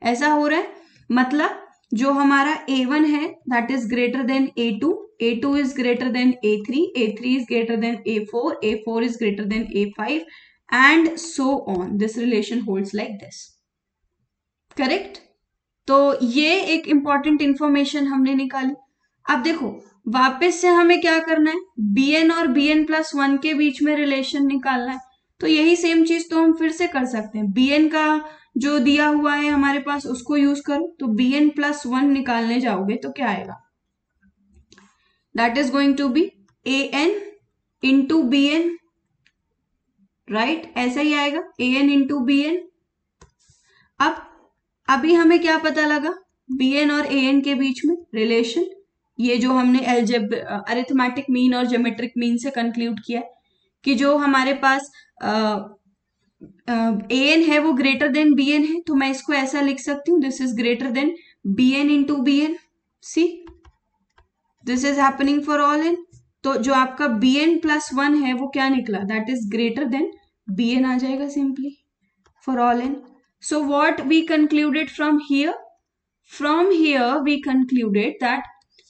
ऐसा हो रहा है, मतलब जो हमारा a1 है that is greater than a2, a2 is greater than a3, a3 is greater than a4, a4 is greater than a5 and so on. This relation holds like this. Correct? तो ये एक इंपॉर्टेंट इंफॉर्मेशन हमने निकाली. अब देखो वापस से हमें क्या करना है? bn और bn+1 के बीच में रिलेशन निकालना है. तो यही सेम चीज तो हम फिर से कर सकते हैं. bn का जो दिया हुआ है हमारे पास उसको यूज करो. तो bn+1 निकालने जाओगे तो क्या आएगा? That is going to be an into bn, right? ऐसा ही आएगा an इंटू bn. अब अभी हमें क्या पता लगा? bn और an के बीच में रिलेशन, ये जो हमने अरिथमेटिक मीन और ज्योमेट्रिक मीन से कंक्लूड किया है कि जो हमारे पास an है वो ग्रेटर देन bn है. तो मैं इसको ऐसा लिख सकती हूँ, this is greater than bn into bn. See, this is happening for all n. तो जो आपका bn+1 है वो क्या निकला? That is greater than bn आ जाएगा simply for all n. So what we concluded from here? From here we concluded that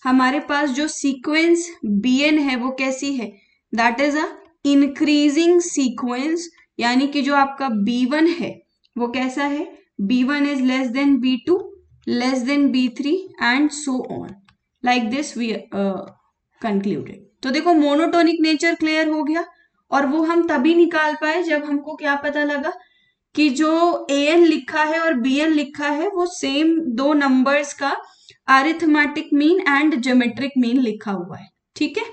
हमारे पास जो सीक्वेंस bn है वो कैसी है? That is a increasing sequence. यानी कि जो आपका b1 है वो कैसा है? b1 is less than b2, less than b3 and so on. Like this we concluded. तो देखो मोनोटोनिक नेचर क्लियर हो गया. और वो हम तभी निकाल पाए जब हमको क्या पता लगा कि जो an लिखा है और bn लिखा है वो सेम दो नंबर्स का arithmetic mean and geometric mean लिखा हुआ है. ठीक है?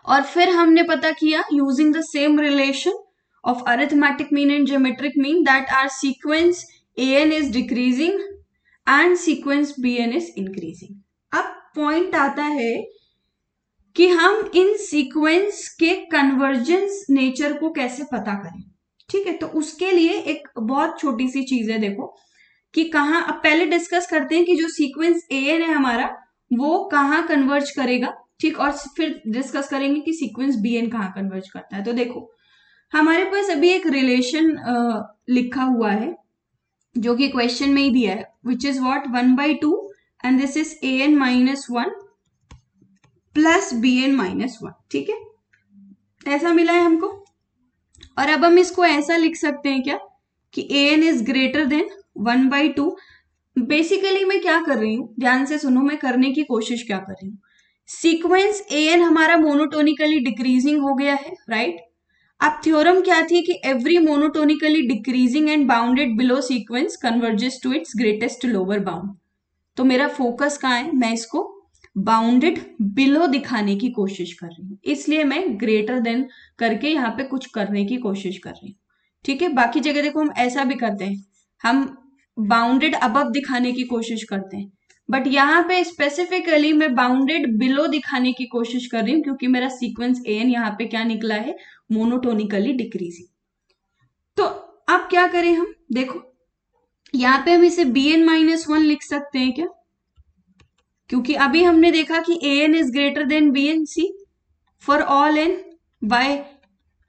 और फिर हमने पता किया using the same relation of arithmetic mean and geometric mean that our sequence an is decreasing and sequence bn is increasing. अब पॉइंट आता है कि हम इन सीक्वेंस के कन्वर्जेंस नेचर को कैसे पता करें. ठीक है? तो उसके लिए एक बहुत छोटी सी चीज है, देखो कि कहाँ. अब पहले डिस्कस करते हैं कि जो सीक्वेंस an है हमारा वो कहाँ कन्वर्ज करेगा. ठीक, और फिर डिस्कस करेंगे कि सीक्वेंस bn कहाँ कन्वर्ज करता है. तो देखो हमारे पास अभी एक रिलेशन लिखा हुआ है जो कि क्वेश्चन में ही दिया है, which is what 1/2 and this is an-1 plus bn-1. ठीक है, ऐसा मिला है हमको. और अब हम इसको ऐसा लिख सकते हैं क्या कि an is greater then 1/2. Basically मैं क्या कर रही हूं, ध्यान से सुनो, मैं करने की कोशिश क्या कर रही हूं. सीक्वेंस an हमारा मोनोटोनिकली डिक्रीजिंग हो गया है, राइट? अब थ्योरम क्या थी कि every monotonically decreasing and bounded below sequence converges to its greatest lower bound. तो मेरा फोकस कहाँ है? मैं इसको बाउंडेड बिलो दिखाने की कोशिश कर रही हूँ, इसलिए मैं ग्रेटर देन करके यहाँ पे कुछ करने की कोशिश कर रही हूँ. ठीक है? बाकी जगह देखो हम ऐसा भी करते हैं, हम बाउंडेड अबव दिखाने की कोशिश करते हैं, बट यहाँ पे स्पेसिफिकली मैं बाउंडेड बिलो दिखाने की कोशिश कर रही हूँ क्योंकि मेरा सीक्वेंस an यहाँ पे क्या निकला है? Monotonically decreasing. तो अब क्या करें हम? देखो यहाँ पे हम इसे bn-1 लिख सकते हैं क्या? क्योंकि अभी हमने देखा कि an is greater than bn. See, for all n by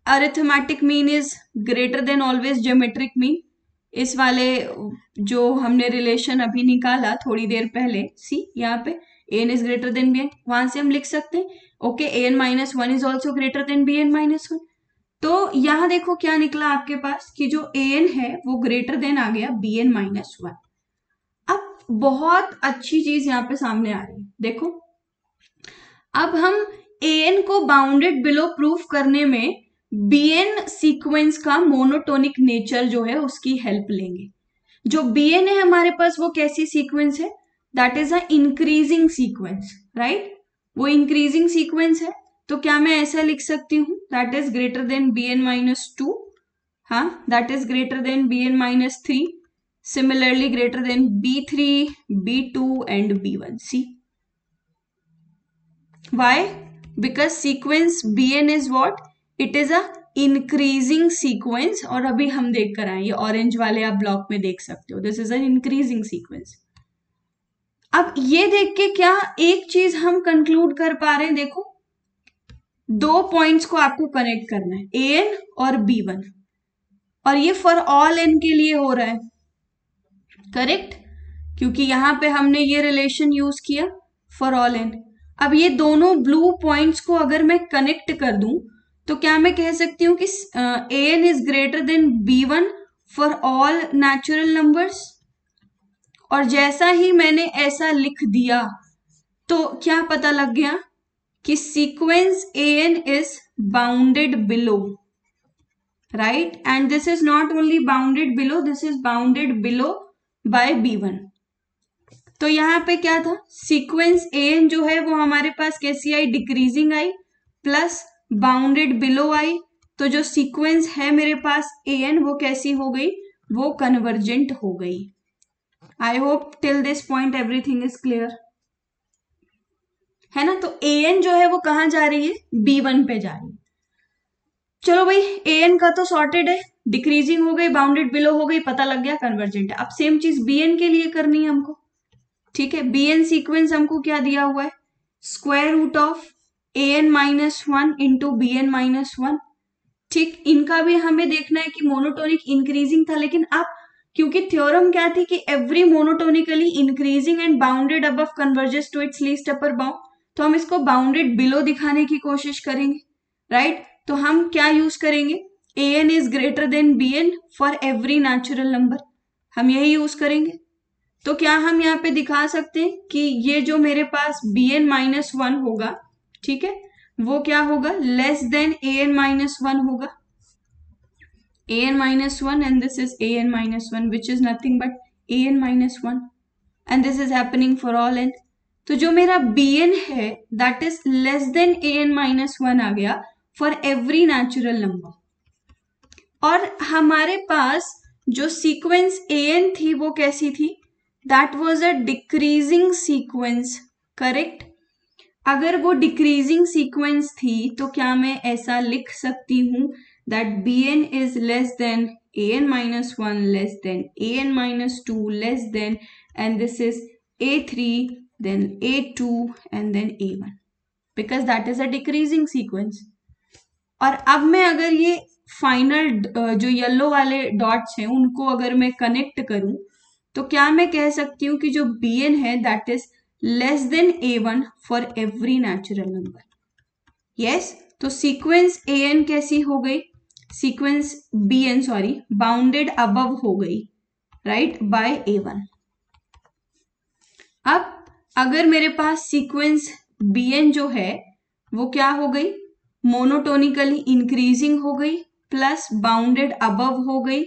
arithmetic mean is greater than always geometric mean. इस वाले जो हमने रिलेशन अभी निकाला थोड़ी देर पहले, सी यहाँ पे an is greater than bn, वहां से हम लिख सकते हैं okay an-1 is also greater then bn-1. तो यहाँ देखो क्या निकला आपके पास कि जो an है वो ग्रेटर देन आ गया bn-1. अब बहुत अच्छी चीज यहाँ पे सामने आ रही है, देखो अब हम an को बाउंडेड बिलो प्रूफ करने में bn सीक्वेंस का मोनोटोनिक नेचर जो है उसकी हेल्प लेंगे. जो bn है हमारे पास वो कैसी सीक्वेंस है? That is a increasing sequence, right? वो इंक्रीजिंग सीक्वेंस है. तो क्या मैं ऐसा लिख सकती हूँ? That is greater then bn-2. हाँ, that is greater then bn-3. Similarly greater than b3, b2 and b1. See why? Because sequence b n is what, it is a increasing sequence. और अभी हम देख कर आए, ये ऑरेंज वाले आप ब्लॉक में देख सकते हो, this is an increasing sequence. अब ये देख के क्या एक चीज हम कंक्लूड कर पा रहे हैं, देखो दो पॉइंट्स को आपको कनेक्ट करना है, ए एन और बी वन, और ये फॉर ऑल एन के लिए हो रहा है, करेक्ट, क्योंकि यहां पे हमने ये रिलेशन यूज किया फॉर ऑल एन। अब ये दोनों ब्लू पॉइंट्स को अगर मैं कनेक्ट कर दूं तो क्या मैं कह सकती हूं कि a N is greater than B one for all natural numbers. और जैसा ही मैंने ऐसा लिख दिया तो क्या पता लग गया कि sequence a N is bounded below, right, and this is not only bounded below, this is bounded below by b one. तो यहां पे क्या था, सीक्वेंस ए एन जो है वो हमारे पास कैसी आई, डिक्रीजिंग आई, प्लस बाउंडेड बिलो आई। तो जो सीक्वेंस है मेरे पास ए एन वो कैसी हो गई, वो कन्वर्जेंट हो गई। आई hope till this point everything is clear, है ना। तो ए एन जो है वो कहां जा रही है, बी वन पे जा रही है। चलो भाई, ए एन का तो सॉर्टेड है, डिक्रीजिंग हो गई, बाउंडेड बिलो हो गई, पता लग गया कन्वर्जेंट है। अब सेम चीज बी एन के लिए करनी है हमको, ठीक है। बी एन सीक्वेंस हमको क्या दिया हुआ है, square root of a N minus one into b N minus one, ठीक। इनका भी हमें देखना है कि मोनोटोनिक इंक्रीजिंग था, लेकिन अब क्योंकि थ्योरम क्या थी कि every monotonically increasing and bounded above converges to its least upper bound, तो हम इसको बाउंडेड बिलो दिखाने की कोशिश करेंगे, राइट। तो हम क्या यूज करेंगे, a N is greater than b n for every natural number, हम यही यूज करेंगे। तो क्या हम यहाँ पे दिखा सकते हैं कि ये जो मेरे पास बी एन माइनस वन होगा, ठीक है, वो क्या होगा, less than a N minus one होगा, a n minus 1 and this is a n minus 1 which is nothing but a n minus 1 and this is happening for all n। तो जो मेरा bn है that is less than a n minus 1 आ गया for every natural number। और हमारे पास जो sequence a n थी वो कैसी थी, that was a decreasing sequence, correct. अगर वो डिक्रीजिंग सीक्वेंस थी तो क्या मैं ऐसा लिख सकती हूं that bn is less than an minus 1 less than an minus 2 less than, and this is a3 then a2 and then a1 because that is a decreasing sequence। और अब मैं अगर ये फाइनल जो येलो वाले डॉट्स हैं उनको अगर मैं कनेक्ट करूं तो क्या मैं कह सकती हूं कि जो bn है that is less then a1 for every natural number, yes. तो सीक्वेंस an कैसी हो गई, sequence bn sorry bounded above हो गई, राइट, बाय a1। अब अगर मेरे पास सीक्वेंस bn जो है वो क्या हो गई, मोनोटोनिकली इंक्रीजिंग हो गई प्लस बाउंडेड अबव हो गई,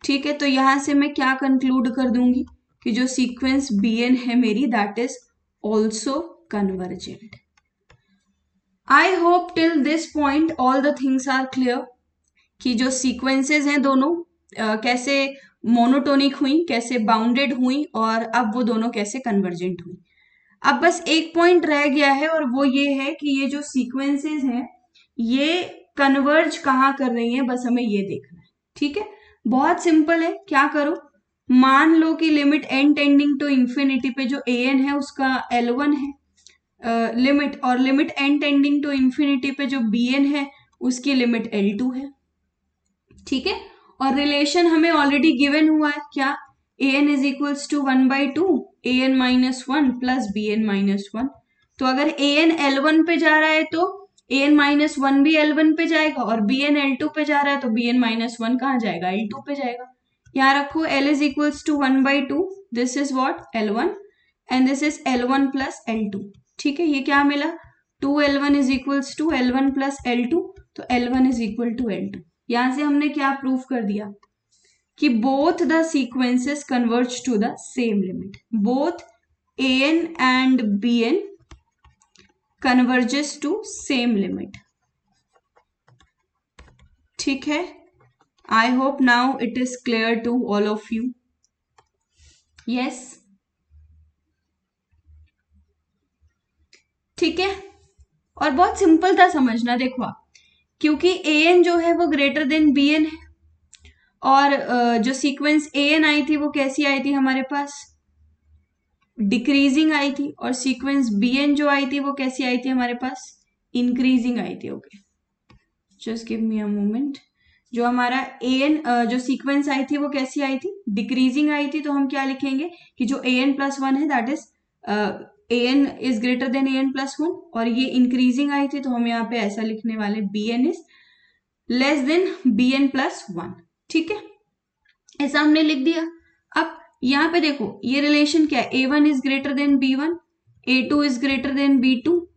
ठीक है। तो यहां से मैं क्या कंक्लूड कर दूंगी कि जो सीक्वेंस bn है मेरी that is also convergent. I hope till this point all the things are clear कि जो सीक्वेंसेस हैं दोनों कैसे मोनोटोनिक हुई, कैसे बाउंडेड हुई, और अब वो दोनों कैसे कन्वर्जेंट हुई। अब बस एक पॉइंट रह गया है और वो ये है कि ये जो सीक्वेंसेस हैं ये कन्वर्ज कहाँ कर रही हैं, बस हमें ये देखना है, ठीक है। बहुत सिंपल है, क्या करो, मान लो कि limit n tending to infinity पे जो a n है उसका L1 है लिमिट, और limit n tending to infinity पे जो बी एन है उसकी लिमिट L2 है, ठीक है। और रिलेशन हमें ऑलरेडी गिवन हुआ है, क्या, A N is equals to 1/2 A N minus one plus B N minus one. तो अगर ए एन L1 पे जा रहा है तो ए एन माइनस वन भी L1 पे जाएगा, और बी एन L2 पे जा रहा है तो बी एन माइनस वन कहाँ जाएगा, L2 पे जाएगा। यहाँ रखो L is equals to 1/2, this is what L1 and this is L1 plus L2, ठीक है। ये क्या मिला, 2L1 is equals to L1 plus L2, तो L1 is equal to L2। यहां से हमने क्या प्रूव कर दिया कि both the sequences converge to the same limit, both an and bn converges to same limit, ठीक है। I hope now it is clear to all of you, yes, ठीक है। और बहुत सिंपल था समझना, देखो आप, क्योंकि ए एन जो है वो ग्रेटर देन बी एन है, और जो सीक्वेंस ए एन आई थी वो कैसी आई थी हमारे पास, डिक्रीजिंग आई थी, और सीक्वेंस बी एन जो आई थी वो कैसी आई थी हमारे पास, इंक्रीजिंग आई थी। Okay, just give me a moment. जो हमारा ए एन जो सीक्वेंस आई थी वो कैसी आई थी, डिक्रीजिंग आई थी, तो हम क्या लिखेंगे कि जो ए एन प्लस वन है that is a N is greater than a n plus one, और ये इंक्रीजिंग आई थी तो हम यहाँ पे ऐसा लिखने वाले b n is less than b n plus one. ठीक है, ऐसा हमने लिख दिया। अब यहाँ पे देखो ये रिलेशन क्या है, A one is greater than B one, A two is greater than B two,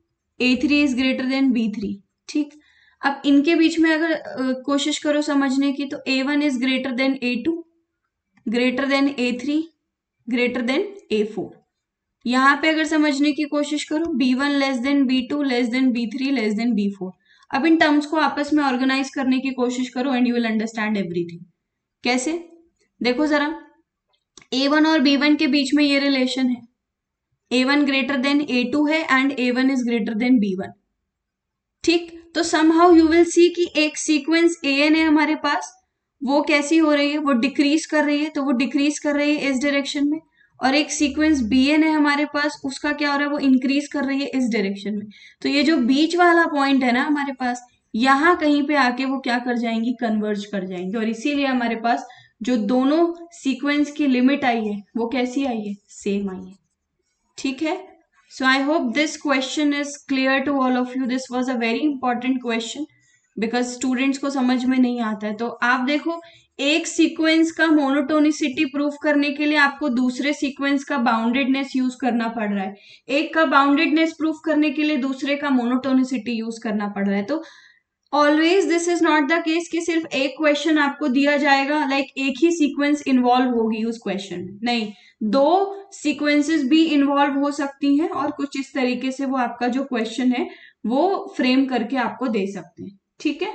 A three is greater than B three. ठीक, अब इनके बीच में अगर कोशिश करो समझने की, तो A one is greater than A two, greater than A three, greater than A four. यहां पे अगर समझने की कोशिश करो, B one less than B two, less than B three, less than B four. अब इन टर्म्स को आपस में ऑर्गेनाइज करने की कोशिश करो and you will understand everything. कैसे, देखो जरा, ए वन और बी वन के बीच में ये रिलेशन है, A one greater than A two है and A one is greater than B one. ठीक, तो समहाउ यू विल सी कि एक सीक्वेंस ए एन है हमारे पास, वो कैसी हो रही है, वो डिक्रीज कर रही है, तो वो डिक्रीज कर रही है इस डायरेक्शन में, और एक सीक्वेंस बी एन है हमारे पास, उसका क्या हो रहा है, वो इंक्रीज कर रही है इस डायरेक्शन में। तो ये जो बीच वाला पॉइंट है ना हमारे पास, यहाँ कहीं पे आके वो क्या कर जाएंगी, कन्वर्ज कर जाएंगी, और इसीलिए हमारे पास जो दोनों सीक्वेंस की लिमिट आई है वो कैसी आई है, सेम आई है। ठीक है, so I hope this question is clear to all of you. This was a very important question because students को समझ में नहीं आता है। तो आप देखो, एक सीक्वेंस का मोनोटोनिसिटी प्रूफ करने के लिए आपको दूसरे सीक्वेंस का बाउंडेडनेस यूज करना पड़ रहा है, एक का बाउंडेडनेस प्रूफ करने के लिए दूसरे का मोनोटोनिसिटी यूज करना पड़ रहा है। तो always this is not the case कि सिर्फ एक क्वेश्चन आपको दिया जाएगा, लाइक एक ही सीक्वेंस इन्वॉल्व होगी उस क्वेश्चन में, नहीं, दो सीक्वेंसेस भी इन्वॉल्व हो सकती हैं, और कुछ इस तरीके से वो आपका जो क्वेश्चन है वो फ्रेम करके आपको दे सकते हैं। ठीक है,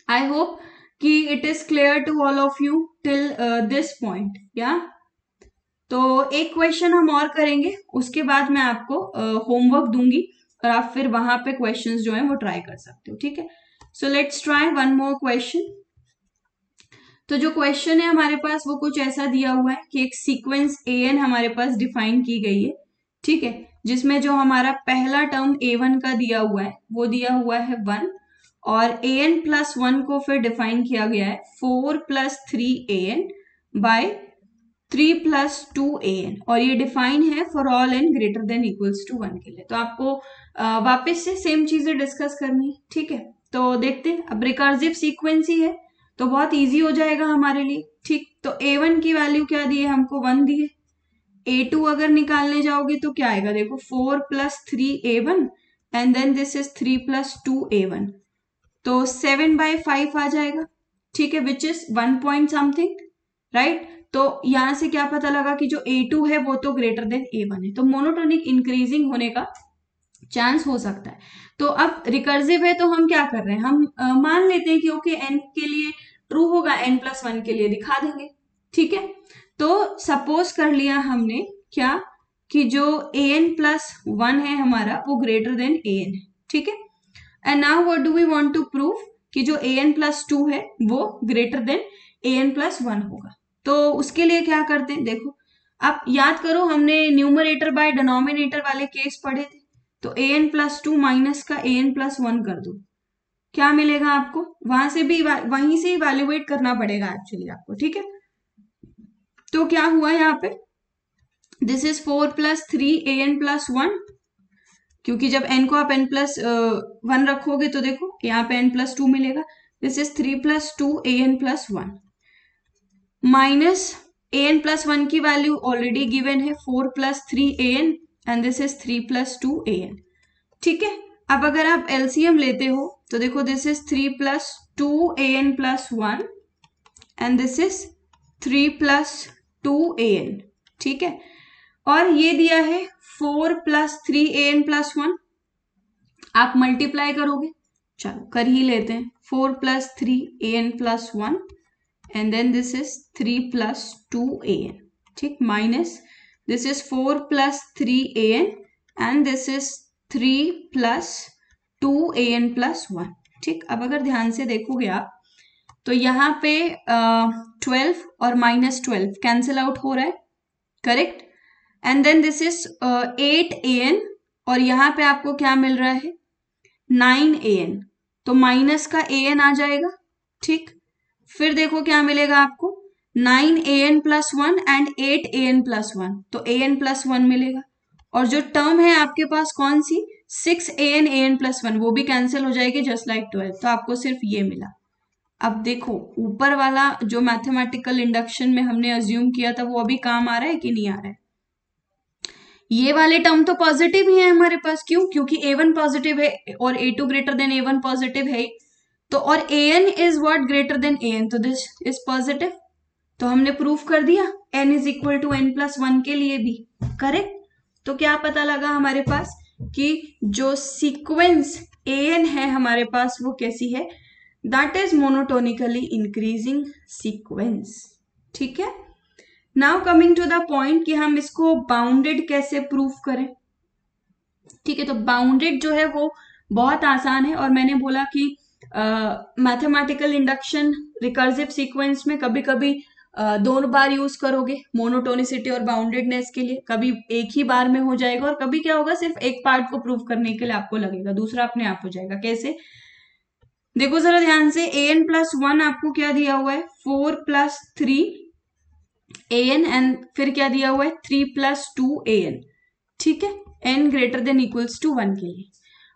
आई होप कि it is clear to all of you till this point. या तो एक क्वेश्चन हम और करेंगे, उसके बाद मैं आपको होमवर्क दूंगी और आप फिर वहां पे क्वेश्चंस जो हैं वो ट्राई कर सकते हो। ठीक है, so let's try one more question. तो जो क्वेश्चन है हमारे पास वो कुछ ऐसा दिया हुआ है कि एक सीक्वेंस ए एन हमारे पास डिफाइन की गई है। ठीक है, जिसमें जो हमारा पहला टर्म ए वन का दिया हुआ है वो दिया हुआ है वन, और ए एन प्लस वन को फिर डिफाइन किया गया है 4 plus 3 a n by 3 plus 2 a n, और ये डिफाइन है for all n greater than equals to 1 के लिए। तो आपको वापस से सेम चीजें डिस्कस करनी है। ठीक है, तो देखते हैं, अब रिकर्सिव सीक्वेंस ही है तो बहुत इजी हो जाएगा हमारे लिए। ठीक, तो ए वन की वैल्यू क्या दी है हमको, 1 दी है। ए टू अगर निकालने जाओगे तो क्या आएगा, देखो 4 plus 3 a one and then this is 3 plus 2 a one, तो 7/5 आ जाएगा। ठीक है, which is 1 point something, right. तो यहां से क्या पता लगा कि जो A2 है वो तो ग्रेटर देन A1 है, तो मोनोटोनिक इंक्रीजिंग होने का चांस हो सकता है। तो अब रिकर्सिव है तो हम क्या कर रहे हैं, हम मान लेते हैं कि ओके n के लिए ट्रू होगा, n+1 के लिए दिखा देंगे। ठीक है, तो सपोज कर लिया हमने क्या कि जो an+1 है हमारा वो ग्रेटर देन an है। ठीक है, and now what do we want to prove कि जो an+2 है वो ग्रेटर देन an+1 होगा। तो उसके लिए क्या करते हैं, देखो आप याद करो, हमने न्यूमरेटर बाय डिनोमिनेटर वाले केस पढ़े थे। तो an+2 माइनस का an+1 कर दो, क्या मिलेगा आपको, वहां से भी वहीं से इवैल्यूएट करना पड़ेगा एक्चुअली आपको। ठीक है, तो क्या हुआ यहाँ पे, दिस इज 4 प्लस 3 an+1, क्योंकि जब n को आप n+1 रखोगे तो देखो यहाँ पे n+2 मिलेगा। This is 3 plus 2 an+1 minus an+1 की वैल्यू ऑलरेडी गिवन है 4 plus 3 an and this is 3 plus 2 an। ठीक है, अब अगर आप एलसीएम लेते हो तो देखो this is 3 plus 2 an+1 and this is 3 plus 2 an। ठीक है, और ये दिया है 4 प्लस 3 an+1, आप मल्टीप्लाई करोगे, चलो कर ही लेते हैं, 4 plus 3 an+1 and then this is 3 plus 2 an। ठीक, minus this is 4 plus 3 an and this is 3 plus 2an+1। ठीक, अब अगर ध्यान से देखोगे आप तो यहाँ पे 12 और -12 कैंसिल आउट हो रहा है, correct. And then this is 8an और यहाँ पे आपको क्या मिल रहा है 9an, तो माइनस का an आ जाएगा। ठीक, फिर देखो क्या मिलेगा आपको 9an+1 एंड 8an+1, तो an+1 मिलेगा। और जो टर्म है आपके पास कौन सी 6an वो भी कैंसिल हो जाएगी जस्ट लाइक 12, तो आपको सिर्फ ये मिला। अब देखो ऊपर वाला जो मैथमेटिकल इंडक्शन में हमने अज्यूम किया था वो अभी काम आ रहा है कि नहीं आ रहा है? ये वाले टर्म तो पॉजिटिव ही है हमारे पास, क्यों? क्योंकि a1 पॉजिटिव है और a2 greater than a1 positive है, तो और an is what greater then an, तो दिस इज पॉजिटिव। तो हमने प्रूफ कर दिया n is equal to n+1 के लिए भी, करेक्ट। तो क्या पता लगा हमारे पास कि जो सीक्वेंस an है हमारे पास वो कैसी है, that is monotonically increasing sequence. ठीक है, now coming to the point कि हम इसको बाउंडेड कैसे प्रूफ करें। ठीक है, तो बाउंडेड जो है वो बहुत आसान है, और मैंने बोला कि मैथमेटिकल इंडक्शन रिकर्सिव सीक्वेंस में कभी कभी दोनों बार यूज करोगे मोनोटोनिसिटी और बाउंडेडनेस के लिए, कभी एक ही बार में हो जाएगा और कभी क्या होगा सिर्फ एक पार्ट को प्रूफ करने के लिए आपको लगेगा, दूसरा अपने आप हो जाएगा। कैसे, देखो जरा ध्यान से, an+1 आपको क्या दिया हुआ है 4+3an एंड फिर क्या दिया हुआ है 3+2an। ठीक है, n greater than equals to 1 के लिए,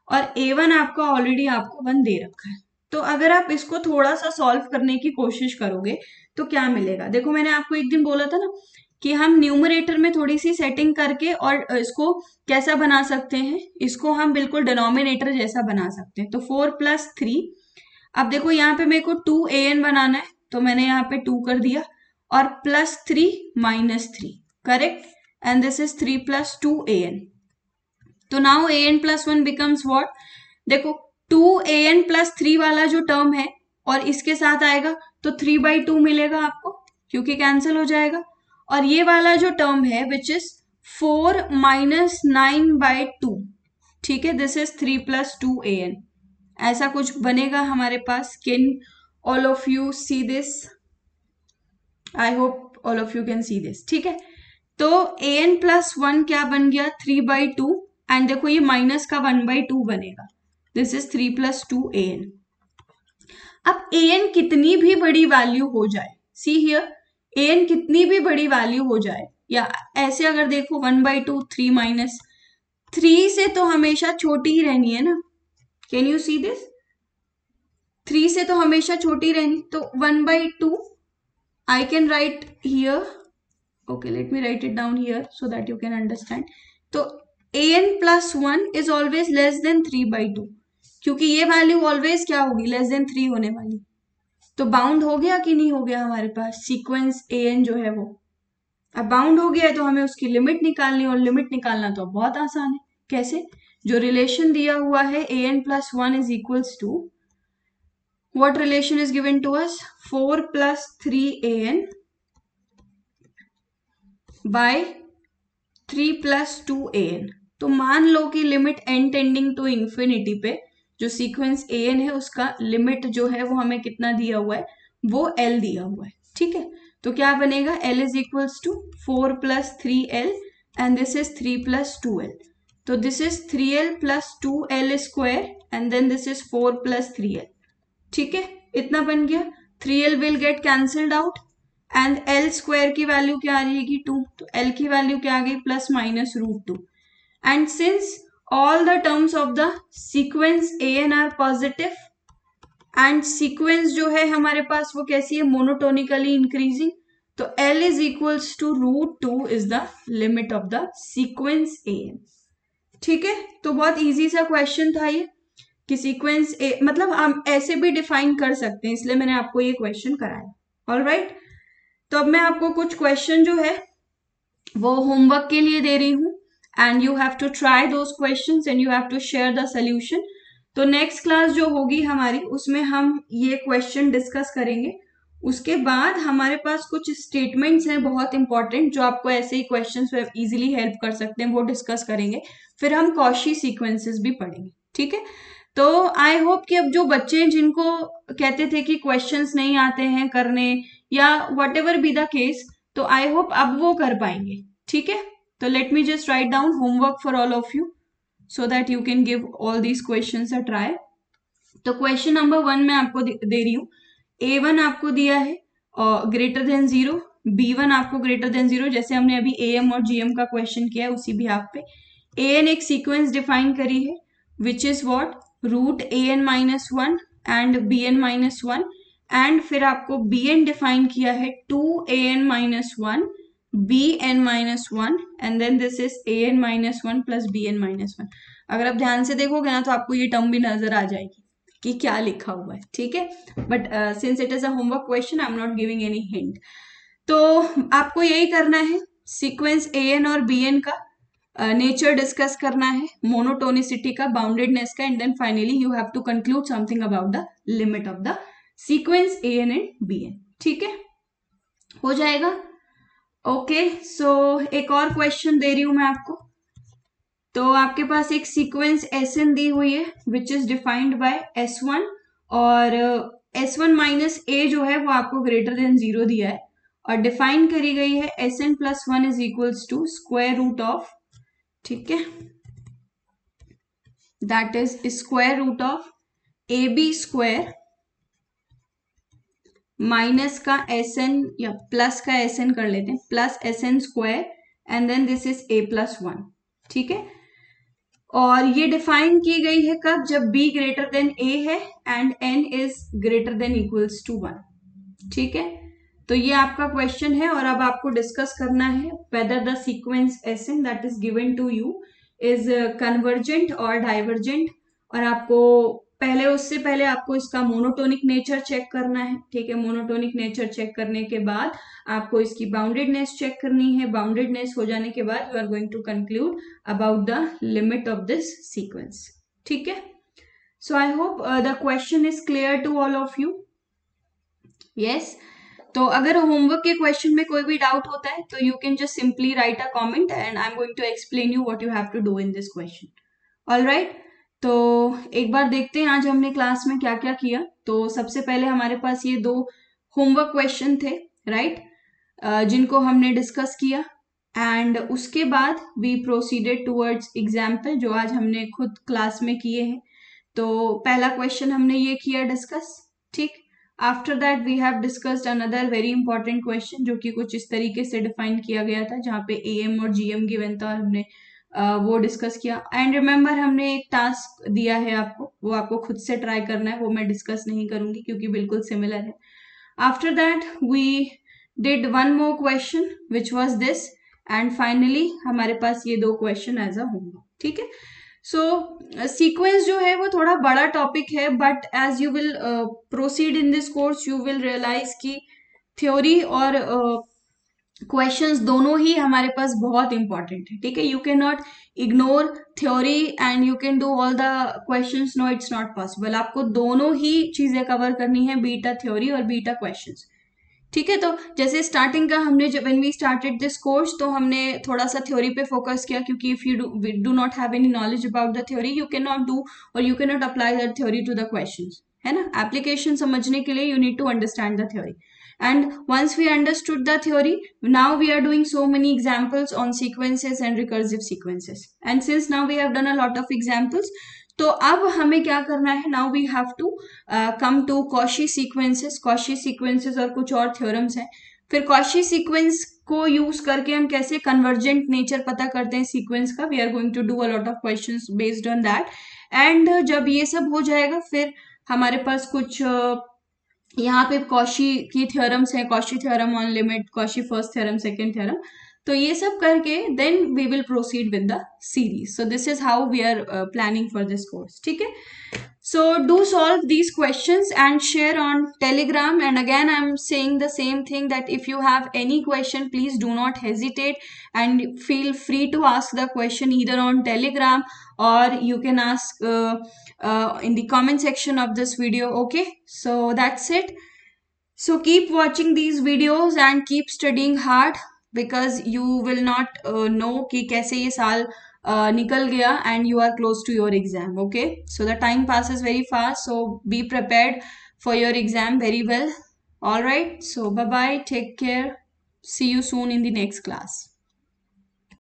और a1 आपका ऑलरेडी आपको 1 दे रखा है। तो अगर आप इसको थोड़ा सा सॉल्व करने की कोशिश करोगे तो क्या मिलेगा, देखो मैंने आपको एक दिन बोला था ना कि हम न्यूमरेटर में थोड़ी सी सेटिंग करके और इसको कैसा बना सकते हैं, इसको हम बिल्कुल डिनोमिनेटर जैसा बना सकते हैं। तो 4+3, अब देखो यहाँ पे मेरे को 2an बनाना है, तो मैंने यहाँ पे 2 कर दिया, और +3 -3, correct, and this is 3+2an। तो नाउ an+1 बिकम्स व्हाट, देखो 2an+3 वाला जो टर्म है और इसके साथ आएगा तो 3/2 मिलेगा आपको, क्योंकि कैंसिल हो जाएगा। और ये वाला जो टर्म है विच इज 4 - 9/2, ठीक है, दिस इज 3+2an, ऐसा कुछ बनेगा हमारे पास। Can all of you see this? I hope all of you can see this. ठीक है, तो an+1 क्या बन गया 3/2, एंड देखो ये माइनस का 1/2 बनेगा, दिस इज 3+2an। अब an कितनी भी बड़ी वैल्यू हो जाए, सी हियर, an कितनी भी बड़ी वैल्यू हो जाए, या ऐसे अगर देखो 1/2 3 - 3 से तो हमेशा छोटी ही रहनी है ना, कैन यू सी दिस, 3 से तो हमेशा छोटी रहनी, तो 1/2 I can write here, okay let me write it down here so that you can understand। तो an+1 is always less than 3/2, क्योंकि ये वैल्यू ऑलवेज क्या होगी लेस देन 3 होने वाली। तो बाउंड हो गया कि नहीं हो गया हमारे पास सीक्वेंस an जो है वो, अब बाउंड हो गया है तो हमें उसकी लिमिट निकालनी, और लिमिट निकालना तो बहुत आसान है। कैसे, जो रिलेशन दिया हुआ है an+1 is equals to, what relation is given to us, 4+3an by 3+2an। तो मान लो कि limit n tending to infinity पे जो सीक्वेंस an है उसका लिमिट जो है वो हमें कितना दिया हुआ है, वो l दिया हुआ है। ठीक है, तो क्या बनेगा, l is equals to 4+3l and this is 3+2l, तो this is 3l + 2l square and then this is 4+3l। ठीक है, इतना बन गया, 3l will get cancelled out and l square की वैल्यू क्या आ रही 2, तो l की वैल्यू क्या आ गई +-√2, and since all the terms of the sequence an are positive and sequence जो है हमारे पास वो कैसी है मोनोटोनिकली इंक्रीजिंग, तो l is equals to √2 is the limit of the sequence an। ठीक है, तो बहुत इजी सा क्वेश्चन था ये कि सीक्वेंस ए, मतलब हम ऐसे भी डिफाइन कर सकते हैं, इसलिए मैंने आपको ये क्वेश्चन कराया। ऑलराइट, तो अब मैं आपको कुछ क्वेश्चन जो है वो होमवर्क के लिए दे रही हूँ, and you have to try those questions and you have to share the solution. तो नेक्स्ट क्लास जो होगी हमारी उसमें हम ये क्वेश्चन डिस्कस करेंगे, उसके बाद हमारे पास कुछ स्टेटमेंट्स हैं बहुत इंपॉर्टेंट जो आपको ऐसे ही क्वेश्चंस में इजीली हेल्प कर सकते हैं, वो डिस्कस करेंगे। फिर हम कॉशी सीक्वेंसेस भी पढ़ेंगे। ठीक है, तो आई होप कि अब जो बच्चे हैं जिनको कहते थे कि क्वेश्चंस नहीं आते हैं करने या what ever be the case, तो आई होप अब वो कर पाएंगे। ठीक है, तो late me just write down homework for all of you so that you can give all these questions a try. तो क्वेश्चन नंबर 1 मैं आपको दे रही हूँ। A1 आपको दिया है ग्रेटर देन 0, B1 आपको ग्रेटर देन 0, जैसे हमने अभी AM और GM का क्वेश्चन किया है उसी भी आप पे। AN एक सीक्वेंस डिफाइन करी है which is what, root AN minus 1 and BN minus 1, and फिर आपको BN डिफाइन किया है 2AN minus 1 BN minus 1 and then this is AN minus 1 plus BN minus 1। अगर आप ध्यान से देखोगे ना तो आपको ये टर्म भी नजर आ जाएगी कि क्या लिखा हुआ है। ठीक है, but since it is a homework question I am not giving any hint. तो आपको यही करना है, सीक्वेंस AN और BN का नेचर डिस्कस करना है, मोनोटोनिसिटी का, बाउंडेडनेस का, and then finally you have to conclude something about the limit of the sequence AN and BN। ठीक है, हो जाएगा। ओके, सो एक और क्वेश्चन दे रही हूं मैं आपको। तो आपके पास एक सीक्वेंस SN दी हुई है which is defined by S1 और S1 माइनस A जो है वो आपको ग्रेटर देन 0 दिया है और डिफाइन करी गई है SN plus 1 is equals to square root of, ठीक है, that is square root of AB square minus का SN या प्लस का SN कर लेते हैं, plus SN square and then this is A plus 1। ठीक है, और ये डिफाइन की गई है कब, जब B ग्रेटर देन A है and N is greater than equals to 1। ठीक है, तो ये आपका क्वेश्चन है और अब आपको डिस्कस करना है whether the sequence SN that is given to you is convergent और डाइवर्जेंट, और आपको पहले उससे पहले आपको इसका मोनोटोनिक नेचर चेक करना है। ठीक है, मोनोटोनिक नेचर चेक करने के बाद आपको इसकी बाउंडेडनेस चेक करनी है। बाउंडेडनेस हो जाने के बाद you are going to conclude about the limit of this sequence. ठीक है, so I hope the question is clear to all of you. Yes, तो अगर होमवर्क के क्वेश्चन में कोई भी डाउट होता है तो you can just simply write a comment and I am going to explain you what you have to do in this question. Alright, तो एक बार देखते हैं आज हमने क्लास में क्या क्या किया। तो सबसे पहले हमारे पास ये दो होमवर्क क्वेश्चन थे, राइट, जिनको हमने डिस्कस किया एंड उसके बाद वी प्रोसीडेड टुवर्ड्स एग्जाम्पल जो आज हमने खुद क्लास में किए हैं। तो पहला क्वेश्चन हमने ये किया डिस्कस। ठीक, after that we have discussed another very important question जो कि कुछ इस तरीके से डिफाइन किया गया था जहाँ पे AM और GM गिवन था और हमने वो डिस्कस किया। एंड रिमेंबर हमने एक टास्क दिया है आपको, वो आपको खुद से ट्राई करना है, वो मैं डिस्कस नहीं करूंगी क्योंकि बिल्कुल सिमिलर है। After that we did one more question which was this and finally हमारे पास ये दो क्वेश्चन एज अ होमवर्क। ठीक है, सो सीक्वेंस जो है वो थोड़ा बड़ा टॉपिक है but as you will proceed in this course you will realize कि थ्योरी और क्वेश्चंस दोनों ही हमारे पास बहुत इंपॉर्टेंट है। ठीक है, you can not ignore theory and you can do all the questions, no it's not possible. आपको दोनों ही चीजें कवर करनी है, बीटा थ्योरी और बीटा क्वेश्चंस। ठीक है, तो जैसे स्टार्टिंग का हमने जब when we started this course तो हमने थोड़ा सा थ्योरी पे फोकस किया क्योंकि if you do not have any knowledge about the theory you can not do और you can not apply that theory to the questions, है ना। एप्लीकेशन समझने के लिए you need to understand the theory and once we understood the theory now we are doing so many examples on sequences and recursive sequences and since now we have done a lot of examples तो अब हमें क्या करना है, now we have to come to Cauchy sequences. Cauchy sequences और कुछ और theorems हैं। फिर कॉशी सीक्वेंस को यूज करके हम कैसे कन्वर्जेंट नेचर पता करते हैं सीक्वेंस का, we are going to do a lot of questions based on that. And जब ये सब हो जाएगा फिर हमारे पास कुछ यहाँ पे कॉशी की थ्योरम्स है, Cauchy theorem on limit, Cauchy first theorem, second theorem, तो ये सब करके then we will proceed with the series. So this is how we are planning for this course. ठीक है, so do solve these questions and share on Telegram, and again I'm saying the same thing that if you have any question please do not hesitate and feel free to ask the question either on Telegram or you can ask in the comment section of this video. Okay, so that's it. So keep watching these videos and keep studying hard because you will not know कि कैसे ये साल निकल गया and you are close to your exam. Okay, so the time passes very fast, so be prepared for your exam very well. All right, so bye bye, take care, see you soon in the next class.